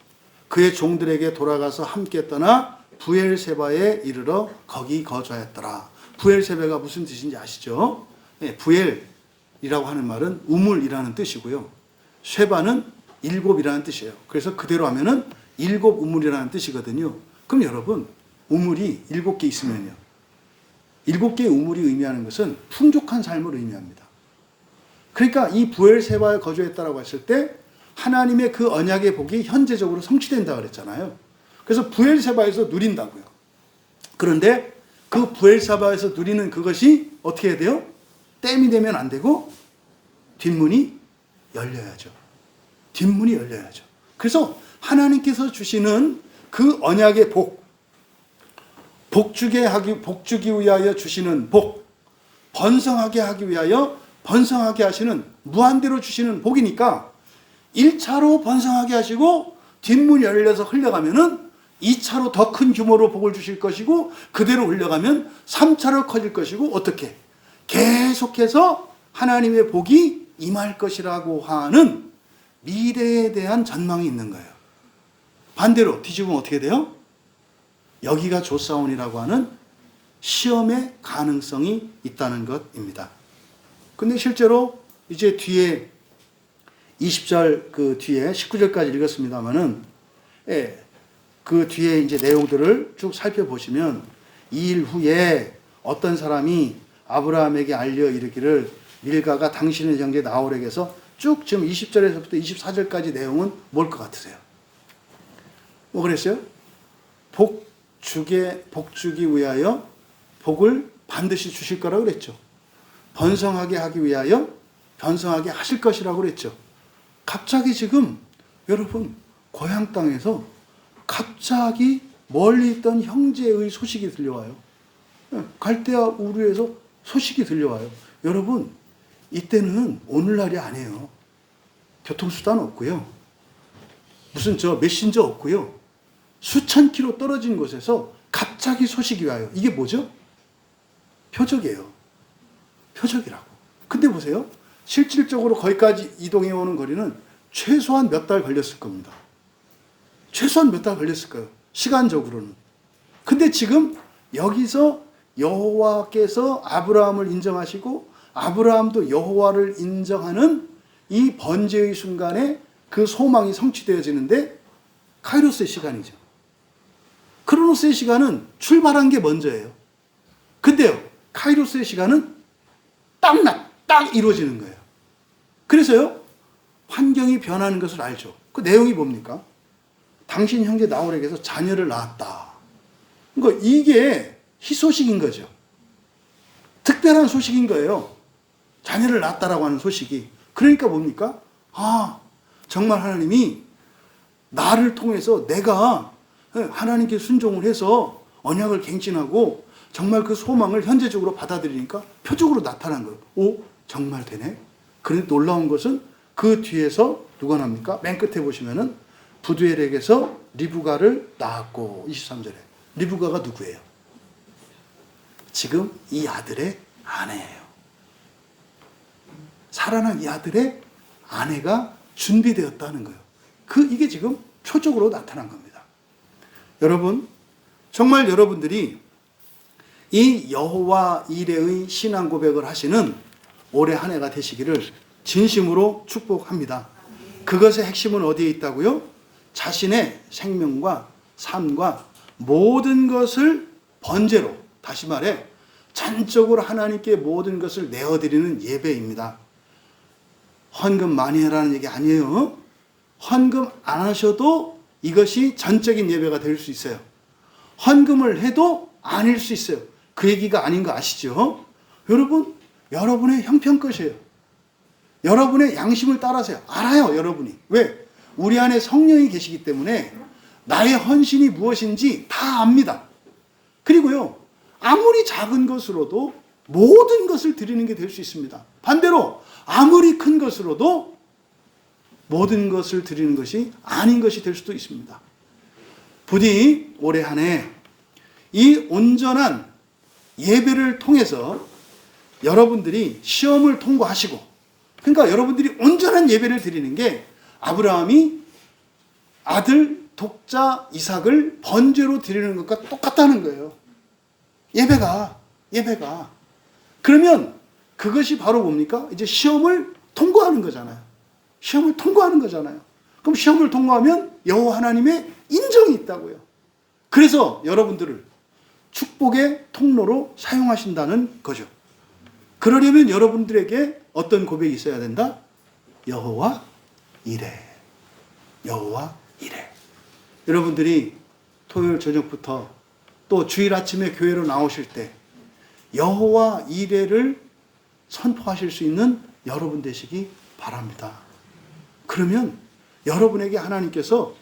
그의 종들에게 돌아가서 함께 떠나 부엘세바에 이르러 거기 거주하였더라. 부엘세바가 무슨 뜻인지 아시죠? 네, 부엘이라고 하는 말은 우물이라는 뜻이고요. 쇠바는 일곱이라는 뜻이에요. 그래서 그대로 하면은 일곱 우물이라는 뜻이거든요. 그럼 여러분, 우물이 7개 있으면요, 7개의 우물이 의미하는 것은 풍족한 삶을 의미합니다. 그러니까 이 부엘세바에 거주했다라고 했을 때 하나님의 그 언약의 복이 현재적으로 성취된다 그랬잖아요. 그래서 부엘세바에서 누린다고요. 그런데 그 부엘세바에서 누리는 그것이 어떻게 해야 돼요? 땜이 되면 안 되고 뒷문이 열려야죠. 뒷문이 열려야죠. 그래서 하나님께서 주시는 그 언약의 복주게 복주기 위하여 주시는 복, 번성하게 하기 위하여 번성하게 하시는 무한대로 주시는 복이니까 1차로 번성하게 하시고 뒷문이 열려서 흘러가면은 2차로 더 큰 규모로 복을 주실 것이고 그대로 흘러가면 3차로 커질 것이고 어떻게? 계속해서 하나님의 복이 임할 것이라고 하는 미래에 대한 전망이 있는 거예요. 반대로 뒤집으면 어떻게 돼요? 여기가 조사원이라고 하는 시험의 가능성이 있다는 것입니다. 근데 실제로 이제 뒤에 20절 그 뒤에 19절까지 읽었습니다만은 그 뒤에 이제 내용들을 쭉 살펴보시면 이 일 후에 어떤 사람이 아브라함에게 알려 이르기를 밀가가 당신의 형제 나홀에게서 쭉 지금 20절에서부터 24절까지 내용은 뭘 것 같으세요? 뭐 그랬어요? 복주기 위하여 복을 반드시 주실 거라고 그랬죠. 번성하게 하기 위하여 번성하게 하실 것이라고 그랬죠. 갑자기 지금 여러분 고향 땅에서 갑자기 멀리 있던 형제의 소식이 들려와요. 갈대아 우르에서 소식이 들려와요. 여러분 이때는 오늘날이 아니에요. 교통수단 없고요. 무슨 메신저 없고요. 수천 킬로 떨어진 곳에서 갑자기 소식이 와요. 이게 뭐죠? 표적이에요. 표적이라고. 근데 보세요. 실질적으로 거기까지 이동해 오는 거리는 최소한 몇 달 걸렸을 겁니다. 최소한 몇 달 걸렸을 거예요. 시간적으로는. 근데 지금 여기서 여호와께서 아브라함을 인정하시고 아브라함도 여호와를 인정하는 이 번제의 순간에 그 소망이 성취되어지는데 카이로스의 시간이죠. 크로노스의 시간은 출발한 게 먼저예요. 근데요, 카이로스의 시간은 딱 이루어지는 거예요. 그래서요, 환경이 변하는 것을 알죠. 그 내용이 뭡니까? 당신 형제 나홀에게서 자녀를 낳았다. 그러니까 이게 희소식인 거죠. 특별한 소식인 거예요. 자녀를 낳았다라고 하는 소식이. 그러니까 뭡니까? 정말 하나님이 나를 통해서 내가 하나님께 순종을 해서 언약을 갱신하고 정말 그 소망을 현재적으로 받아들이니까 표적으로 나타난 거예요. 오, 정말 되네. 그런데 놀라운 것은 그 뒤에서 누가 납니까? 맨 끝에 보시면은 부두엘에게서 리브가를 낳았고 23절에 리브가가 누구예요? 지금 이 아들의 아내예요. 살아난 이 아들의 아내가 준비되었다는 거예요. 이게 지금 표적으로 나타난 겁니다. 여러분, 정말 여러분들이 이 여호와 이레의 신앙 고백을 하시는 올해 한 해가 되시기를 진심으로 축복합니다. 그것의 핵심은 어디에 있다고요? 자신의 생명과 삶과 모든 것을 번제로, 다시 말해 전적으로 하나님께 모든 것을 내어드리는 예배입니다. 헌금 많이 해라는 얘기 아니에요. 헌금 안 하셔도 이것이 전적인 예배가 될 수 있어요. 헌금을 해도 아닐 수 있어요. 그 얘기가 아닌 거 아시죠? 여러분, 여러분의 형편것이에요. 여러분의 양심을 따라서요. 알아요, 여러분이. 왜? 우리 안에 성령이 계시기 때문에 나의 헌신이 무엇인지 다 압니다. 그리고요, 아무리 작은 것으로도 모든 것을 드리는 게 될 수 있습니다. 반대로 아무리 큰 것으로도 모든 것을 드리는 것이 아닌 것이 될 수도 있습니다. 부디 올해 한 해 이 온전한 예배를 통해서 여러분들이 시험을 통과하시고, 그러니까 여러분들이 온전한 예배를 드리는 게 아브라함이 아들 독자 이삭을 번제로 드리는 것과 똑같다는 거예요. 예배가. 그러면 그것이 바로 뭡니까? 이제 시험을 통과하는 거잖아요. 시험을 통과하는 거잖아요. 그럼 시험을 통과하면 여호와 하나님의 인정이 있다고요. 그래서 여러분들을 축복의 통로로 사용하신다는 거죠. 그러려면 여러분들에게 어떤 고백이 있어야 된다? 여호와 이레. 여호와 이레. 여러분들이 토요일 저녁부터 또 주일 아침에 교회로 나오실 때 여호와 이레를 선포하실 수 있는 여러분 되시기 바랍니다. 그러면 여러분에게 하나님께서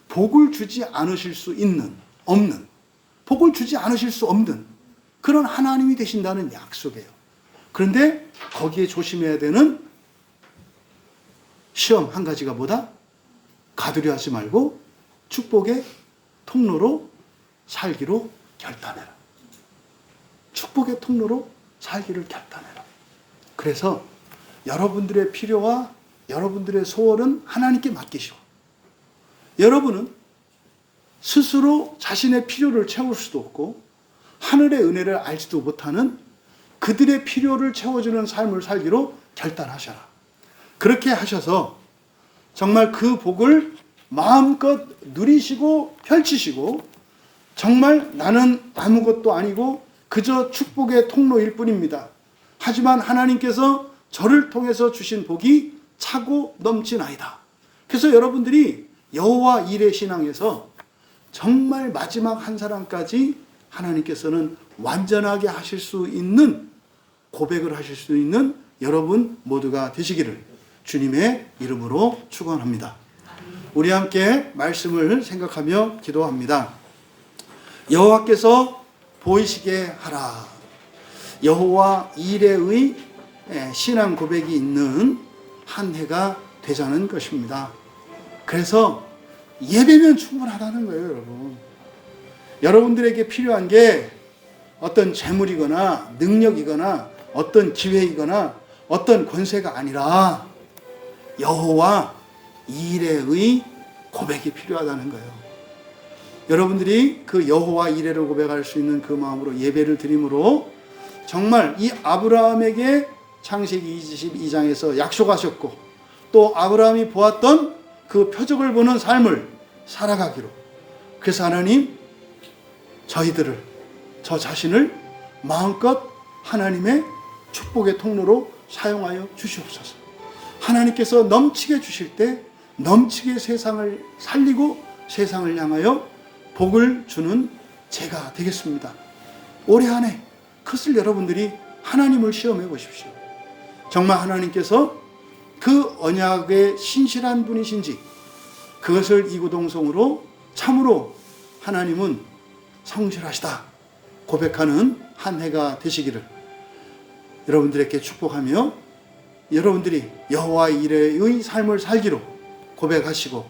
복을 주지 않으실 수 없는, 복을 주지 않으실 수 없는 그런 하나님이 되신다는 약속이에요. 그런데 거기에 조심해야 되는 시험 한 가지가 뭐다? 가두려 하지 말고 축복의 통로로 살기로 결단해라. 축복의 통로로 살기를 결단해라. 그래서 여러분들의 필요와 여러분들의 소원은 하나님께 맡기시고, 여러분은 스스로 자신의 필요를 채울 수도 없고 하늘의 은혜를 알지도 못하는 그들의 필요를 채워주는 삶을 살기로 결단하셔라. 그렇게 하셔서 정말 그 복을 마음껏 누리시고 펼치시고, 정말 나는 아무것도 아니고 그저 축복의 통로일 뿐입니다. 하지만 하나님께서 저를 통해서 주신 복이 차고 넘치나이다. 그래서 여러분들이 여호와 이레 신앙에서 정말 마지막 한 사람까지 하나님께서는 완전하게 하실 수 있는 고백을 하실 수 있는 여러분 모두가 되시기를 주님의 이름으로 축원합니다. 우리 함께 말씀을 생각하며 기도합니다. 여호와께서 보이시게 하라. 여호와 이레의 신앙 고백이 있는 한 해가 되자는 것입니다. 그래서 예배면 충분하다는 거예요, 여러분. 여러분들에게 필요한 게 어떤 재물이거나 능력이거나 어떤 기회이거나 어떤 권세가 아니라 여호와 이레의 고백이 필요하다는 거예요. 여러분들이 그 여호와 이레를 고백할 수 있는 그 마음으로 예배를 드림으로 정말 이 아브라함에게 창세기 22장에서 약속하셨고, 또 아브라함이 보았던 그 표적을 보는 삶을 살아가기로, 그래서 하나님 저희들을, 저 자신을 마음껏 하나님의 축복의 통로로 사용하여 주시옵소서. 하나님께서 넘치게 주실 때 넘치게 세상을 살리고 세상을 향하여 복을 주는 제가 되겠습니다. 올해 한 해 그것을 여러분들이 하나님을 시험해 보십시오. 정말 하나님께서 그 언약의 신실한 분이신지, 그것을 이구동성으로 참으로 하나님은 성실하시다 고백하는 한 해가 되시기를 여러분들에게 축복하며, 여러분들이 여호와 이레의 삶을 살기로 고백하시고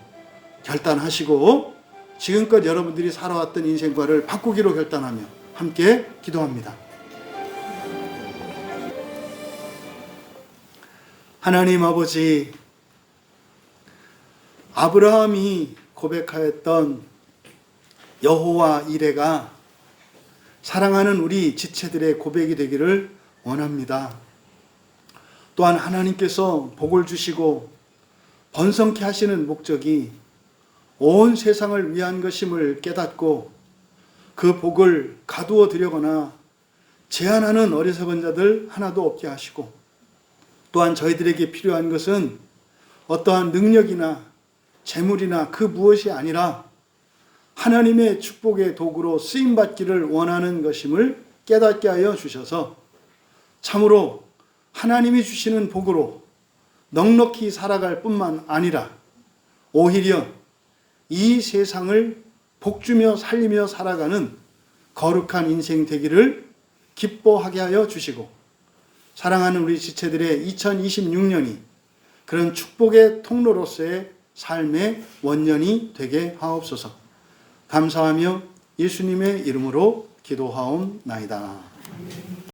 결단하시고 지금껏 여러분들이 살아왔던 인생과를 바꾸기로 결단하며 함께 기도합니다. 하나님 아버지, 아브라함이 고백하였던 여호와 이레가 사랑하는 우리 지체들의 고백이 되기를 원합니다. 또한 하나님께서 복을 주시고 번성케 하시는 목적이 온 세상을 위한 것임을 깨닫고 그 복을 가두어 드리거나 제한하는 어리석은 자들 하나도 없게 하시고, 또한 저희들에게 필요한 것은 어떠한 능력이나 재물이나 그 무엇이 아니라 하나님의 축복의 도구로 쓰임받기를 원하는 것임을 깨닫게 하여 주셔서 참으로 하나님이 주시는 복으로 넉넉히 살아갈 뿐만 아니라 오히려 이 세상을 복주며 살리며 살아가는 거룩한 인생 되기를 기뻐하게 하여 주시고, 사랑하는 우리 지체들의 2026년이 그런 축복의 통로로서의 삶의 원년이 되게 하옵소서. 감사하며 예수님의 이름으로 기도하옵나이다.